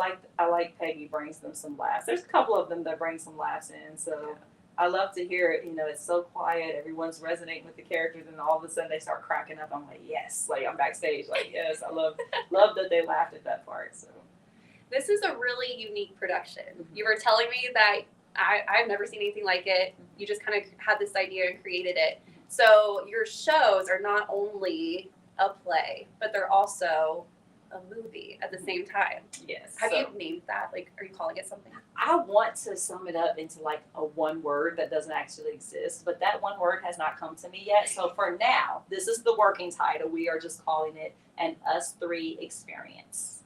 like Peggy brings them some laughs. There's a couple of them that bring some laughs in, so I love to hear it. It's so quiet, everyone's resonating with the characters, and all of a sudden they start cracking up. I'm like, yes, like I'm backstage, like yes, I love that they laughed at that part. So This is a really unique production. You were telling me that I've never seen anything like it. You just kind of had this idea and created it. So your shows are not only a play, but they're also a movie at the same time. yes. Have you named that? Like, are you calling it something? I want to sum it up into like a one word that doesn't actually exist, but that one word has not come to me yet. So for now, this is the working title. We are just calling it an Us Three Experience.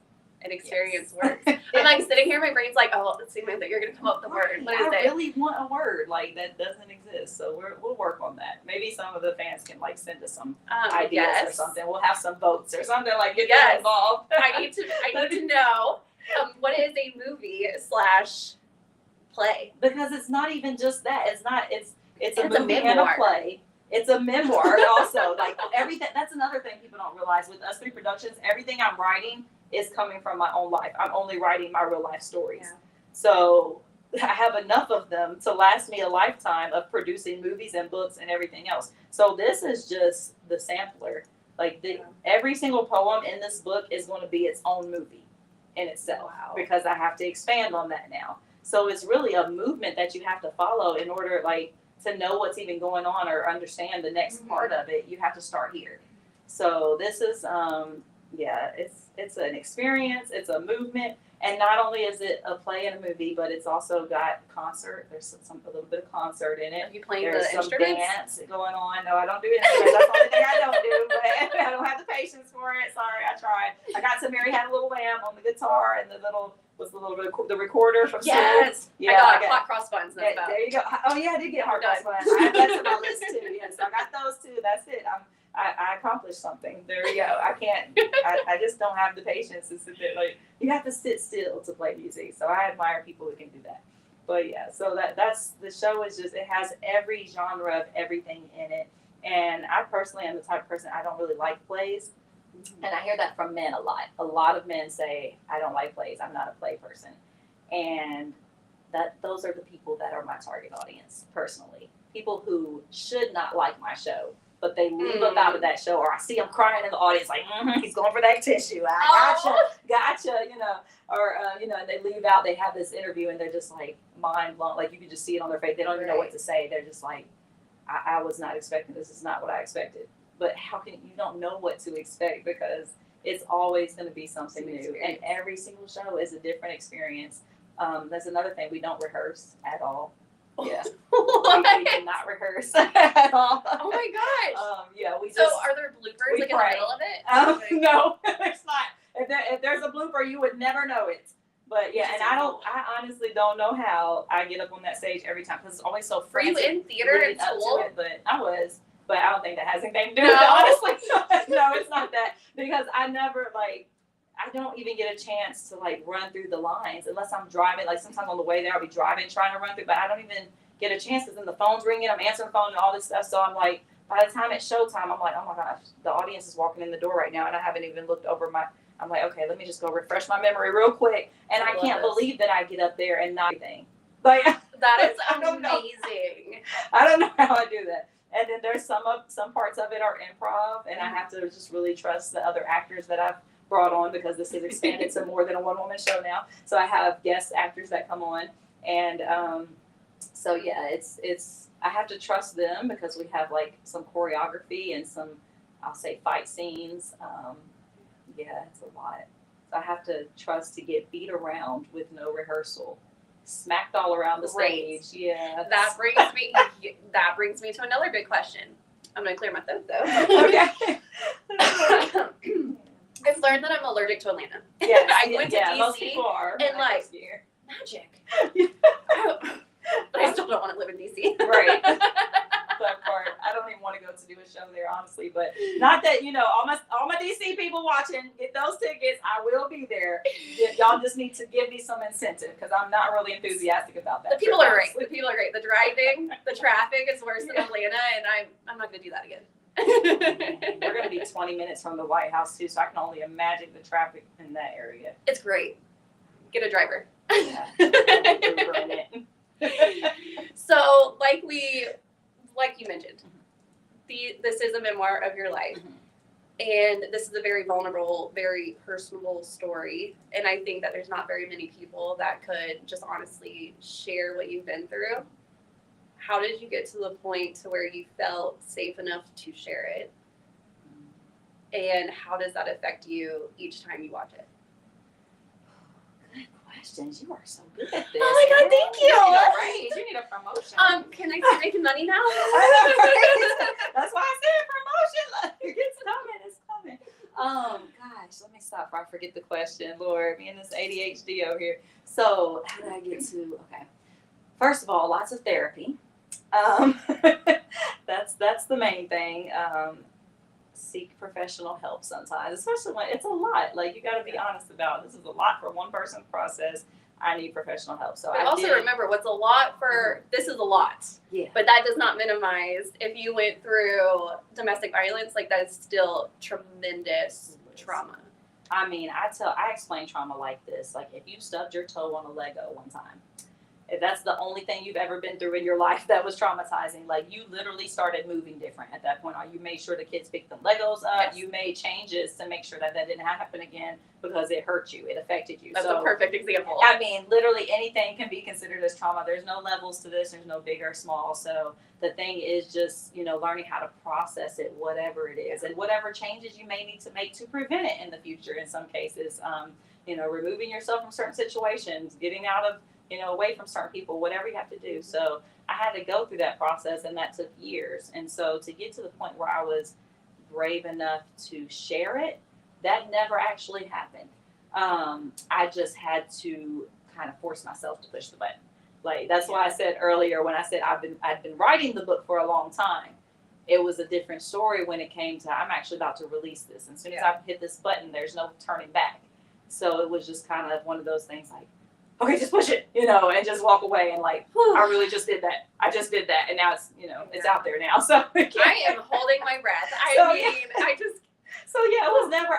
An experience word. I'm like sitting here, my brain's like, oh, let's see, man, that you're gonna come up with the word. What is I it? really want a word like that doesn't exist. So we'll work on that. Maybe some of the fans can like send us some ideas or something. We'll have some votes or something like get them involved. I need to know. What is a movie / play? Because it's not even just that. It's a It's a movie and a memoir. play. It's a memoir also. Like everything. That's another thing people don't realize with Us 3 Productions. Everything I'm writing is coming from my own life. I'm only writing my real life stories. Yeah. So I have enough of them to last me a lifetime of producing movies and books and everything else. So this is just the sampler. Like every single poem in this book is going to be its own movie in itself. Wow. Because I have to expand on that now. So it's really a movement that you have to follow in order to know what's even going on or understand the next part of it. You have to start here. So this is it's an experience, it's a movement, and not only is it a play and a movie, but it's also got concert. There's a little bit of concert in it. Are you playing There's the some instruments? dance going on. No, I don't do instruments. That's the only thing I don't do. But I don't have the patience for it. Sorry, I tried. I got to Mary Had a Little Lamb on the guitar and the recorder from school. Yes. Yeah, I got hot cross buns. That's about. There you go. Oh yeah, I did get hard Done. cross buns. That's on my list too. Yes, I got those too. That's it. I accomplished something. There we go. I can't. I just don't have the patience to sit there. Like you have to sit still to play music. So I admire people who can do that. But yeah, so that's the show is just it has every genre of everything in it. And I personally am the type of person I don't really like plays. And I hear that from men a lot. A lot of men say, I don't like plays. I'm not a play person. And those are the people that are my target audience, personally. People who should not like my show, but they leave up out of that show, or I see them crying in the audience like, he's going for that tissue. I gotcha, or, and they leave out, they have this interview and they're just like mind blown. Like you can just see it on their face. They don't even know what to say. They're just like, I was not expecting this. Is not what I expected. But how can you don't know what to expect because it's always going to be something new, and every single show is a different experience. That's another thing, we don't rehearse at all. Yeah, we do not rehearse at all. Oh my gosh! We so just. are there bloopers like pray. in the middle of it? No, it's not. If there's a blooper, you would never know it. But yeah, and I honestly don't know how I get up on that stage every time because it's always so Were you frantic. in theater leading at up to school? it, but I was. But I don't think that has anything to do with it, honestly. No, it's not that. Because I never, I don't even get a chance to, run through the lines unless I'm driving. Like, sometimes on the way there, I'll be driving, trying to run through, but I don't even get a chance because then the phone's ringing, I'm answering the phone and all this stuff. So I'm like, by the time it's showtime, I'm like, oh my gosh, the audience is walking in the door right now, and I haven't even looked over I'm like, okay, let me just go refresh my memory real quick. And I can't believe that I get up there and not anything. Like, that is I don't know. amazing. I don't know how I do that. And then there's some parts of it are improv, and I have to just really trust the other actors that I've brought on because this has expanded to more than a one-woman show now. So I have guest actors that come on, and so yeah, it's I have to trust them because we have some choreography and some, I'll say, fight scenes. Yeah, it's a lot. So I have to trust to get beat around with no rehearsal. Smacked all around the stage. Yeah. That brings me to another big question. I'm gonna clear my throat though. Okay. I've learned that I'm allergic to Atlanta. Yes, I went to DC most people are. and magic. But I still don't want to live in DC. Right. That part. I don't even want to go to do a show there, honestly. But not that, all my DC people watching, get those tickets. I will be there. Y'all just need to give me some incentive because I'm not really enthusiastic about that. The people are great. The people are great. The driving, the traffic is worse than Atlanta, and I'm not going to do that again. We're going to be 20 minutes from the White House too, so I can only imagine the traffic in that area. It's great. Get a driver. Yeah. So, like you mentioned, this is a memoir of your life, and this is a very vulnerable, very personal story. And I think that there's not very many people that could just honestly share what you've been through. How did you get to the point to where you felt safe enough to share it? And how does that affect you each time you watch it? Good questions. You are so good at this. Oh my God, thank you. You need a promotion. Can I start making money now? That's why I said promotion. It's coming. It's coming. Gosh, let me stop before I forget the question. Lord, me and this ADHD over here. So, how did I get to? Okay. First of all, lots of therapy. That's the main thing. seek professional help sometimes, especially when it's a lot. Like, you got to be honest about it. This is a lot for one person to process. I need professional help. So But also remember, what's a lot for this is a lot. Yeah. But that does not minimize if you went through domestic violence. Like, that is still tremendous trauma. I mean, I explain trauma like this. Like, if you stubbed your toe on a Lego one time, if that's the only thing you've ever been through in your life that was traumatizing, like, you literally started moving different at that point. Or you made sure the kids picked the Legos up. Yes. You made changes to make sure that didn't happen again because it hurt you. It affected you. That's so, a perfect example. I mean, literally anything can be considered as trauma. There's no levels to this. There's no big or small. So the thing is just, learning how to process it, whatever it is, and whatever changes you may need to make to prevent it in the future in some cases. Removing yourself from certain situations, getting out of, away from certain people, whatever you have to do. So I had to go through that process, and that took years. And so to get to the point where I was brave enough to share it, that never actually happened. I just had to kind of force myself to push the button. Like, that's why I said earlier when I said I'd been writing the book for a long time. It was a different story when it came to I'm actually about to release this. And as soon as I hit this button, there's no turning back. So it was just kind of one of those things like, okay, just push it, and just walk away and like, I really just did that. I just did that. And now it's, it's out there now. So I am holding my breath. So yeah, it was never,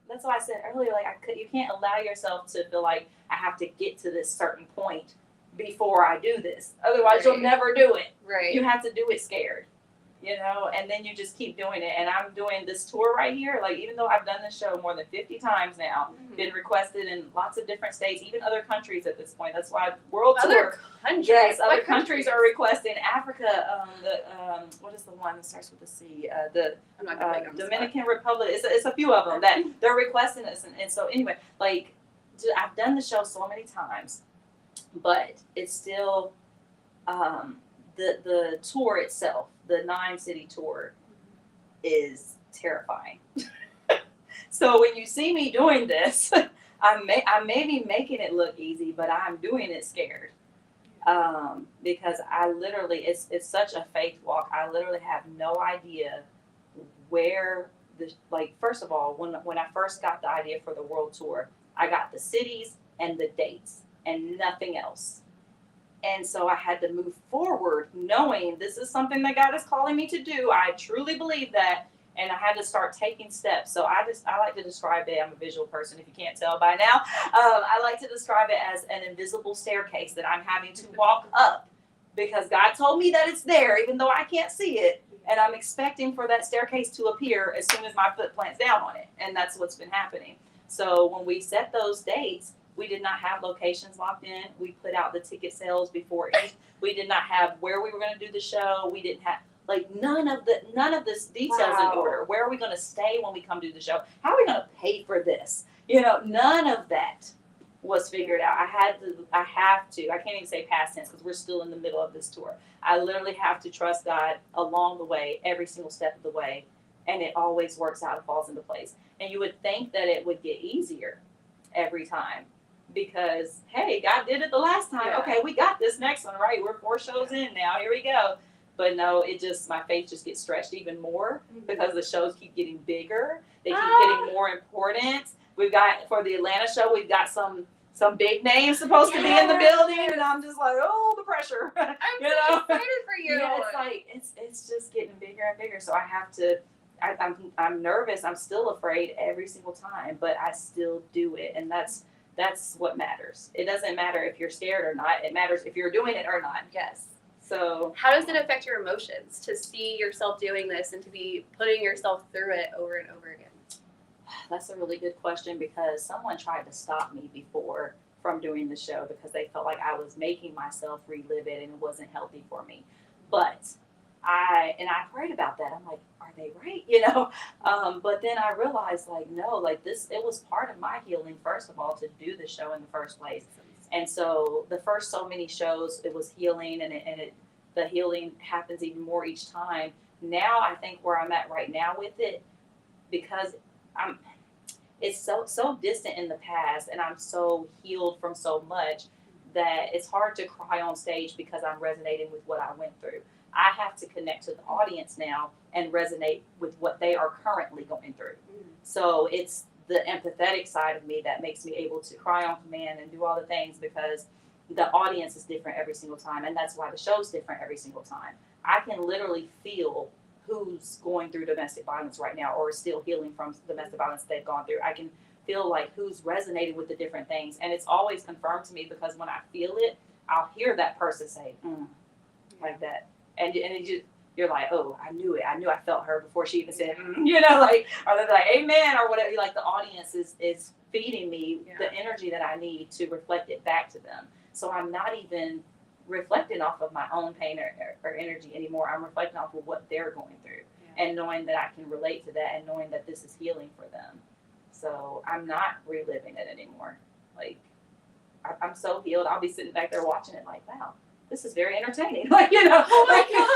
that's why I said earlier, like, you can't allow yourself to feel like I have to get to this certain point before I do this. Otherwise you'll never do it. Right. You have to do it scared, and then you just keep doing it. And I'm doing this tour right here. Like, even though I've done this show more than 50 times now, been requested in lots of different states, even other countries at this point. That's why world tour. Countries. Yes, other countries are requesting. Africa, what is the one that starts with a C? The I'm not gonna make them Dominican Republic. It's a few of them that they're requesting this. And so anyway, like, I've done the show so many times, but it's still the tour itself, the 9-city tour, is terrifying. So when you see me doing this, I may be making it look easy, but I'm doing it scared. Because I literally, it's such a faith walk. I literally have no idea where first of all, when I first got the idea for the world tour, I got the cities and the dates and nothing else. And so I had to move forward knowing this is something that God is calling me to do. I truly believe that. And I had to start taking steps. So I like to describe it. I'm a visual person, if you can't tell by now. I like to describe it as an invisible staircase that I'm having to walk up because God told me that it's there, even though I can't see it. And I'm expecting for that staircase to appear as soon as my foot plants down on it. And that's what's been happening. So when we set those dates, we did not have locations locked in. We put out the ticket sales before it. We did not have where we were going to do the show. We didn't have none of this details in order. Where are we going to stay when we come do the show? How are we going to pay for this? None of that was figured out. I have to. I can't even say past tense because we're still in the middle of this tour. I literally have to trust God along the way, every single step of the way, and it always works out and falls into place. And you would think that it would get easier every time. Because, hey, God did it the last time. Yeah. Okay, we got this next one, right? We're 4 shows in now. Here we go. But no, my faith just gets stretched even more because the shows keep getting bigger. They keep getting more important. We've got, for the Atlanta show, we've got some big names supposed to be in the building. And I'm just like, oh, the pressure. I'm so excited for you. Yeah, it's like, it's just getting bigger and bigger. So I have to, I'm nervous. I'm still afraid every single time, but I still do it. And that's what matters. It doesn't matter if you're scared or not. It matters if you're doing it or not. Yes. So how does it affect your emotions to see yourself doing this and to be putting yourself through it over and over again? That's a really good question because someone tried to stop me before from doing the show because they felt like I was making myself relive it and it wasn't healthy for me. But I prayed about that. I'm like, are they right? But then I realized no, it was part of my healing, first of all, to do the show in the first place. And so the first so many shows, it was healing and the healing happens even more each time. Now I think where I'm at right now with it, because it's so distant in the past and I'm so healed from so much that it's hard to cry on stage because I'm resonating with what I went through. I have to connect to the audience now and resonate with what they are currently going through. So it's the empathetic side of me that makes me able to cry on command and do all the things, because the audience is different every single time, and that's why the show's different every single time. I can literally feel who's going through domestic violence right now or is still healing from domestic violence they've gone through. I can feel like who's resonated with the different things, and it's always confirmed to me, because when I feel it, I'll hear that person say, like that. And you're like, oh, I knew it. I knew I felt her before she even said, you know, like, or they're like, amen, or whatever. Like, the audience is feeding me the energy that I need to reflect it back to them. So I'm not even reflecting off of my own pain or energy anymore. I'm reflecting off of what they're going through, and knowing that I can relate to that, and knowing that this is healing for them. So I'm not reliving it anymore. Like, I'm so healed. I'll be sitting back there watching it like, wow, this is very entertaining. Like, you know,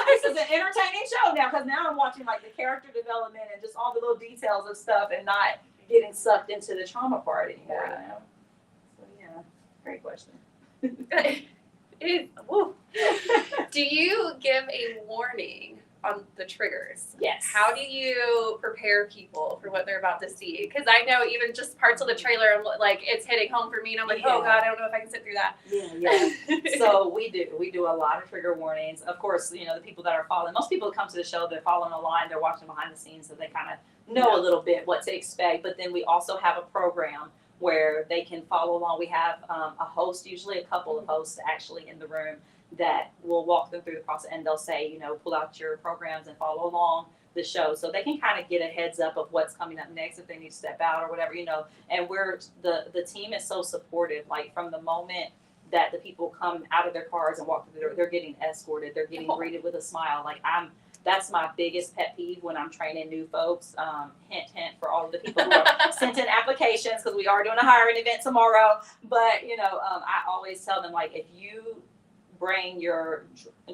this is an entertaining show now, because now I'm watching like the character development and just all the little details of stuff, and not getting sucked into the trauma part anymore. You know? So yeah, great question. Do you give a warning on the triggers? Yes. How do you prepare people for what they're about to see? Because I know even just parts of the trailer, I'm like, it's hitting home for me, and I'm like, oh God, I don't know if I can sit through that. Yeah. So we do a lot of trigger warnings. Of course, you know, the people that are following, most people that come to the show, they're following a line, they're watching behind the scenes, so they kind of know a little bit what to expect. But then we also have a program where they can follow along. We have a host, usually a couple of hosts actually in the room, that will walk them through the process, and they'll say, you know, pull out your programs and follow along the show, so they can kind of get a heads up of what's coming up next if they need to step out or whatever, you know. And the team is so supportive. Like, from the moment that the people come out of their cars and walk through the door, they're getting escorted, they're getting greeted with a smile. Like, that's my biggest pet peeve when I'm training new folks. Hint, hint, for all of the people who are sent in applications, because we are doing a hiring event tomorrow. But, you know, I always tell them, like, if you bring your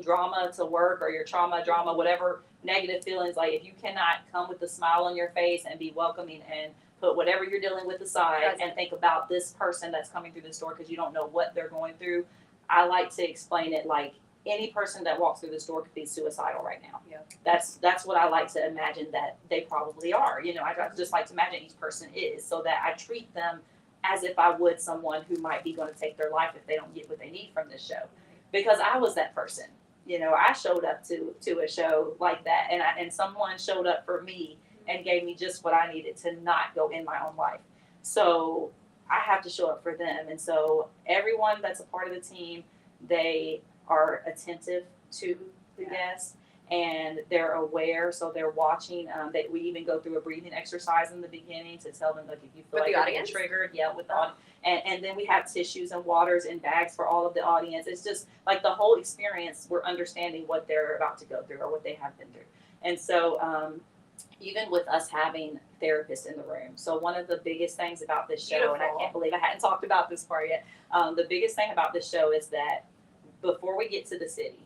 drama to work, or your trauma, drama, whatever negative feelings, like, if you cannot come with a smile on your face and be welcoming and put whatever you're dealing with aside and think about this person that's coming through this door, because you don't know what they're going through. I like to explain it like, any person that walks through this door could be suicidal right now. Yeah. That's what I like to imagine that they probably are. You know, I just like to imagine each person is, so that I treat them as if I would someone who might be going to take their life if they don't get what they need from this show. Because I was that person. You know, I showed up to a show like that, and someone showed up for me and gave me just what I needed to not go in my own life. So I have to show up for them. And so everyone that's a part of the team, they are attentive to the guests, and they're aware, so they're watching. We even go through a breathing exercise in the beginning to tell them, like, if you feel with like the you're audience? triggered, with the audience. And then we have tissues and waters and bags for all of the audience. It's just like the whole experience, we're understanding what they're about to go through or what they have been through. And so even with us having therapists in the room. So one of the biggest things about this show, and I can't believe I hadn't talked about this part yet, the biggest thing about this show is that before we get to the city,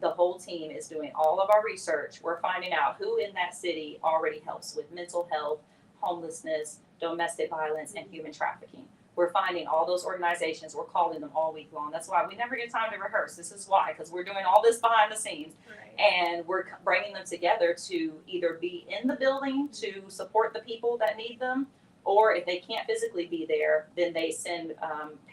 the whole team is doing all of our research. We're finding out who in that city already helps with mental health, homelessness, domestic violence, and human trafficking. We're finding all those organizations. We're calling them all week long. That's why we never get time to rehearse. This is why, because we're doing all this behind the scenes. Right. And we're bringing them together to either be in the building to support the people that need them, or if they can't physically be there, then they send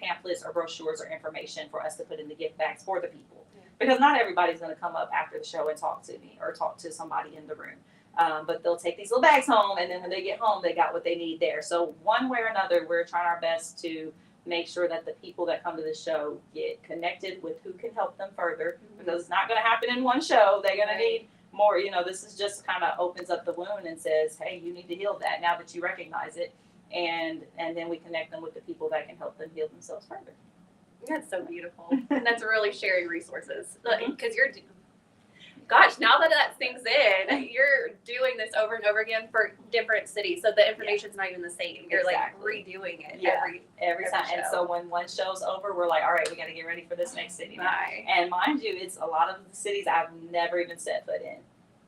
pamphlets or brochures or information for us to put in the gift bags for the people. Yeah. Because not everybody's going to come up after the show and talk to me or talk to somebody in the room. But they'll take these little bags home, and then when they get home, they got what they need there. So one way or another, we're trying our best to make sure that the people that come to the show get connected with who can help them further, because it's not going to happen in one show. They're going to need more. You know, this is just kind of opens up the wound and says, hey, you need to heal that now that you recognize it. And then we connect them with the people that can help them heal themselves further. That's so beautiful. And that's really sharing resources. Because gosh, now that sinks in, you're doing this over and over again for different cities. So the information's not even the same. You're like redoing it every time. And so when one show's over, we're like, all right, we got to get ready for this next city. Right. And mind you, it's a lot of the cities I've never even set foot in.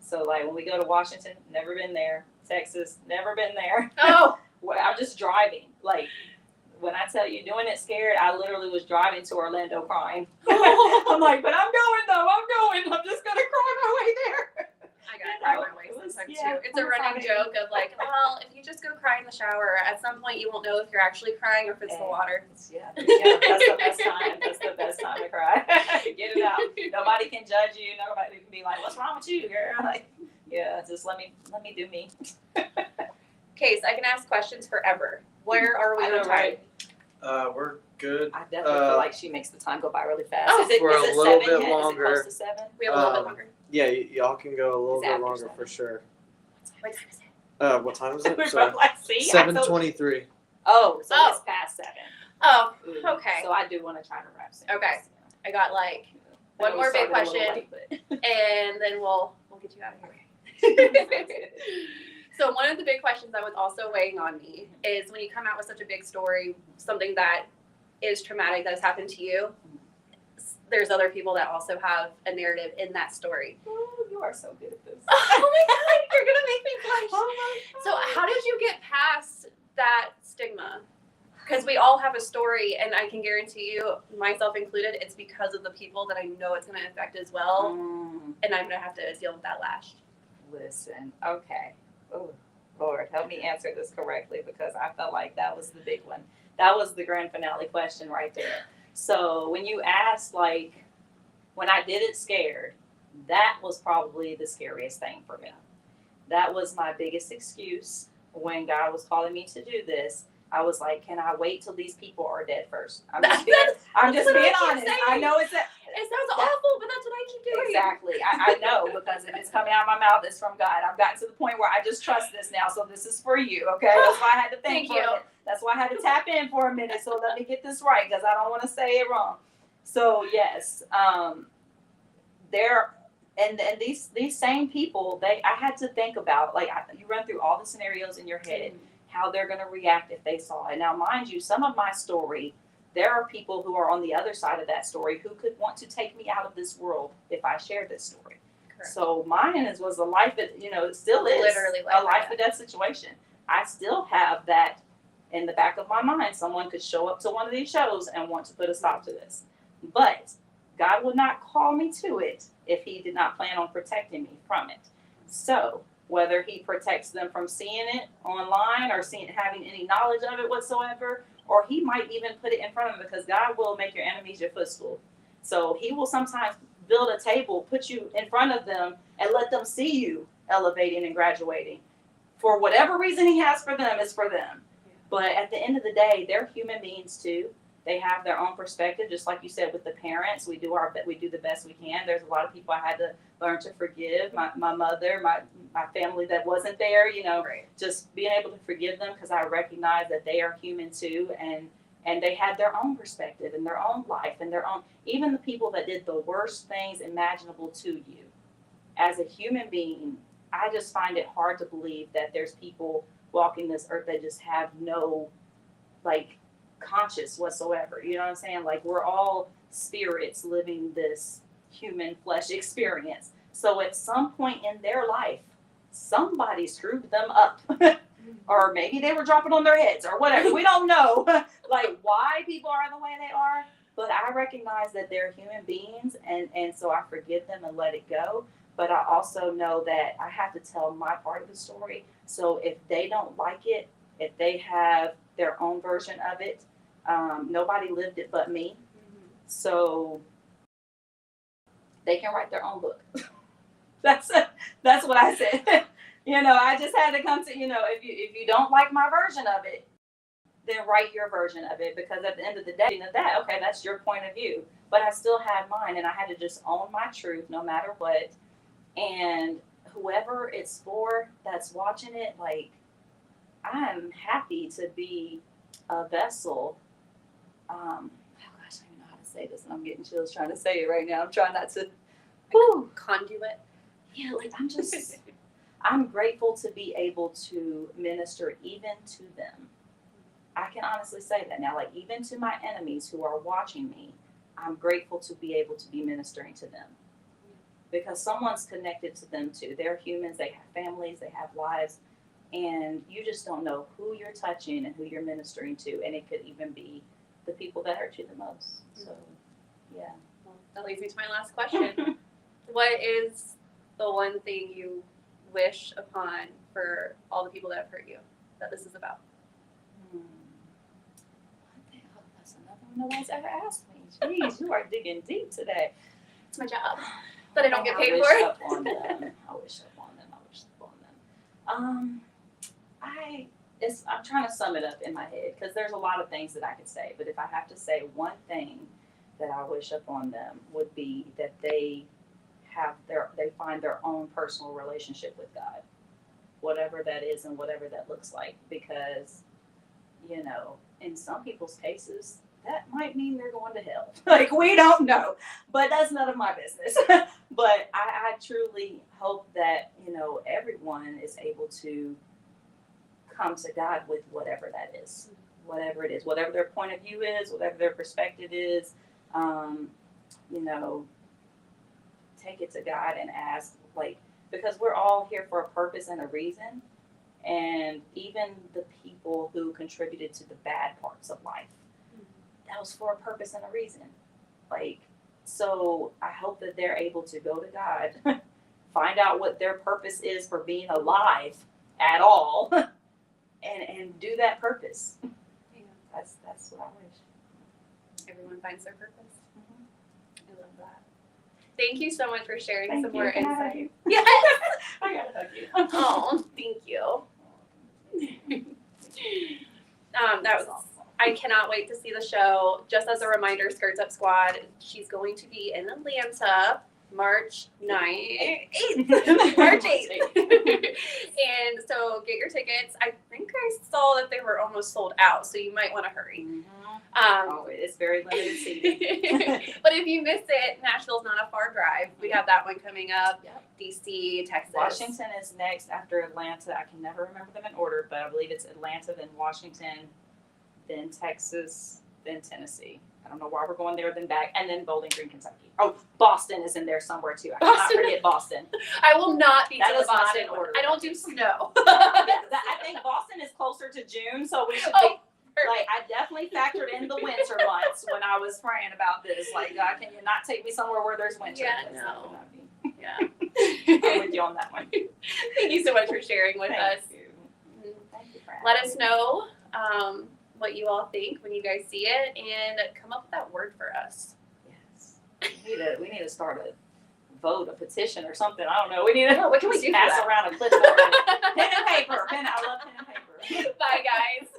So like when we go to Washington, never been there. Texas, never been there. Oh. I'm just driving. Like when I tell you doing it scared, I literally was driving to Orlando crying. I'm like, but I'm going though. I'm just gonna cry my way there. I gotta cry my way sometimes too. It's a running joke of like, well, if you just go cry in the shower, at some point you won't know if you're actually crying or if it's the water. Yeah, that's the best time. That's the best time to cry. Get it out. Nobody can judge you. Nobody can be like, what's wrong with you, girl? Like, yeah, just let me do me. Case, I can ask questions forever. Where are we on time? Right? We're good. I definitely feel like she makes the time go by really fast. Oh, is it for a little 7 bit yet? longer. Is it close to 7? We have a little bit longer. Yeah, y'all can go a little It's bit after longer 7. for sure. What time is it? What time is We're it? Sorry. both like, see, I told you. 7:23. Oh, so Oh. it's past 7. Oh, Ooh. okay. So I do want to try to wrap soon. Okay. I got like I one know more we big started a little question, late, but- and then we'll get you out of here. So one of the big questions that was also weighing on me is when you come out with such a big story, something that is traumatic that has happened to you, there's other people that also have a narrative in that story. Oh, you are so good at this. Oh my God, you're gonna make me blush. Oh my So God. how did you get past that stigma? Because we all have a story, and I can guarantee you, myself included, it's because of the people that I know it's going to affect as well, and I'm going to have to deal with that lash. Listen, okay. Oh, Lord, help me answer this correctly because I felt like that was the big one. That was the grand finale question right there. So when you asked, like, when I did it scared, that was probably the scariest thing for me. That was my biggest excuse when God was calling me to do this. I was like, can I wait till these people are dead first? I'm just being what I keep honest. saying. I know it's It sounds awful, but that's what I keep doing. exactly. I know because if it's coming out of my mouth, it's from God. I've gotten to the point where I just trust this now. So this is for you, okay? That's why I had to think Thank for you. a minute. That's why I had to tap in for a minute. So let me get this right because I don't want to say it wrong. So yes, these same people, I had to think about, like, you run through all the scenarios in your head, how they're going to react if they saw it. Now, mind you, some of my story, there are people who are on the other side of that story who could want to take me out of this world if I shared this story. Correct. So mine was a life, it still is Literally a life or death situation. I still have that in the back of my mind. Someone could show up to one of these shows and want to put a stop to this. But God would not call me to it if he did not plan on protecting me from it. So whether he protects them from seeing it online or having any knowledge of it whatsoever, or he might even put it in front of them because God will make your enemies your footstool. So he will sometimes build a table, put you in front of them, and let them see you elevating and graduating. For whatever reason he has for them, is for them. But at the end of the day, they're human beings too. They have their own perspective, just like you said with the parents. We do the best we can. There's a lot of people I had to learn to forgive. My mother, my family that wasn't there, Right. just being able to forgive them because I recognize that they are human too, and they had their own perspective and their own life and their own. Even the people that did the worst things imaginable to you, as a human being, I just find it hard to believe that there's people walking this earth that just have no, like, conscious whatsoever. You know what I'm saying? Like, we're all spirits living this human flesh experience. So at some point in their life, somebody screwed them up. Or maybe they were dropping on their heads or whatever. We don't know like why people are the way they are. But I recognize that they're human beings, and so I forgive them and let it go. But I also know that I have to tell my part of the story. So if they don't like it, if they have their own version of it, nobody lived it but me. So they can write their own book. That's what I said. I just had to come to, if you don't like my version of it, then write your version of it, because at the end of the day, that's your point of view. But I still had mine, and I had to just own my truth no matter what. And whoever it's for that's watching it, like, I'm happy to be a vessel. Oh gosh, I don't even know how to say this, and I'm getting chills trying to say it right now. I'm trying not to. Whew. Conduit. Yeah, like, I'm grateful to be able to minister even to them. I can honestly say that now, like, even to my enemies who are watching me, I'm grateful to be able to be ministering to them. Because someone's connected to them too. They're humans, they have families, they have lives. And you just don't know who you're touching and who you're ministering to, and it could even be the people that hurt you the most. So, yeah. Well, that leads me to my last question. What is the one thing you wish upon for all the people that have hurt you that this is about? One thing, oh, that's another one no one's ever asked me. Jeez, you are digging deep today. It's my job, but I don't get paid wish for it. Up on them. I wish up on them. I wish up on them. I'm trying to sum it up in my head because there's a lot of things that I could say, but if I have to say one thing that I wish upon them would be that they find their own personal relationship with God, whatever that is and whatever that looks like, because, you know, in some people's cases, that might mean they're going to hell. Like, we don't know, but that's none of my business. But I truly hope that, you know, everyone is able to come to God with whatever that is, whatever it is, whatever their point of view is, whatever their perspective is, you know, take it to God and ask, like, because we're all here for a purpose and a reason. And even the people who contributed to the bad parts of life, that was for a purpose and a reason. Like, so I hope that they're able to go to God, find out what their purpose is for being alive at all, and do that purpose. Yeah. That's what I wish. Everyone finds their purpose. I love that. Thank you so much for sharing Thank some you. more Can I hug insight. you? Yes. I gotta hug you. Oh, thank you. That was. I cannot wait to see the show. Just as a reminder, Skirts Up Squad, she's going to be in Atlanta March 9th. March 8th. And so get your tickets. I think I saw that they were almost sold out, so you might want to hurry. Oh, it's very limited seating. But if you miss it, Nashville's not a far drive. We have that one coming up. Yep. DC, Texas. Washington is next after Atlanta. I can never remember them in order, but I believe it's Atlanta, then Washington, then Texas, then Tennessee. I don't know why we're going there, then back, and then Bowling Green, Kentucky. Oh, Boston is in there somewhere too. I cannot forget Boston. I will not be That to the is not Boston in one. order. I don't do snow. I think Boston is closer to June, so we should be. Perfect. Like, I definitely factored in the winter months when I was praying about this. Like, God, can you not take me somewhere where there's winter? Yeah, That's no. not what I mean. Yeah. I'm with you on that one. Thank you so much for sharing with us. Thank you. Thank you for Let having us me. know what you all think when you guys see it, and come up with that word for us. Yes. We need to start a vote, a petition, or something. I don't know. We need to What can we do for pass that? around a clipboard. Pen and paper. I love pen and paper. Bye, guys.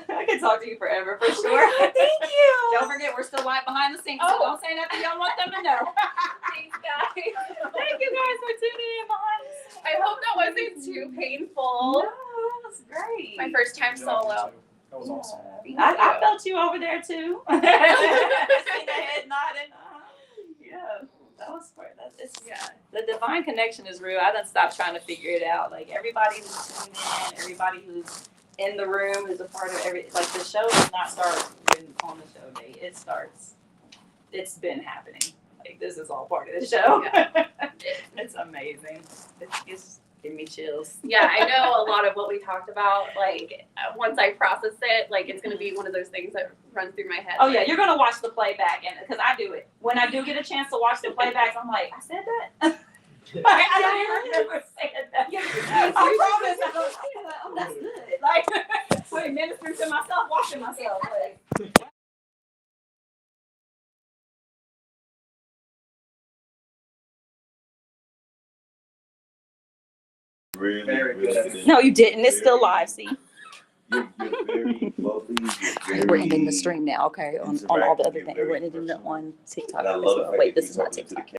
I could talk to you forever, for sure. Thank you. Don't forget, we're still live behind the scenes, so don't say nothing you don't want them to know. Thanks, guys. Thank you guys for tuning in behind the scenes. I hope that wasn't too painful. No, that was great. My first time solo. That was awesome. Thank I you. felt you over there too. See the head nodding. Yeah, that was great. Yeah. The divine connection is real. I done stopped trying to figure it out. Like, everybody who's tuning in, everybody who's in the room is a part of like, the show does not start on the show day. It starts. It's been happening. Like, this is all part of the show. Yeah. It's amazing. It's giving me chills. Yeah, I know a lot of what we talked about. Like, once I process it, like, it's going to be one of those things that runs through my head. Oh yeah, you're gonna watch the playback, and because I do it when I do get a chance to watch the playbacks, I'm like, I said that. I don't even remember saying that. Yeah. I promise. I don't say that. Oh, that's good. Like, wait, ministering to myself, watching myself. Like. Really, Very really good. good. No, you didn't. It's still live. See, You're very bubbly. You're we're ending the very stream now. Okay, on all the other interactive, things. you're We're very ending it personal. on TikTok And I as love the well. fact Wait, that this you're is not talking to the TikTok.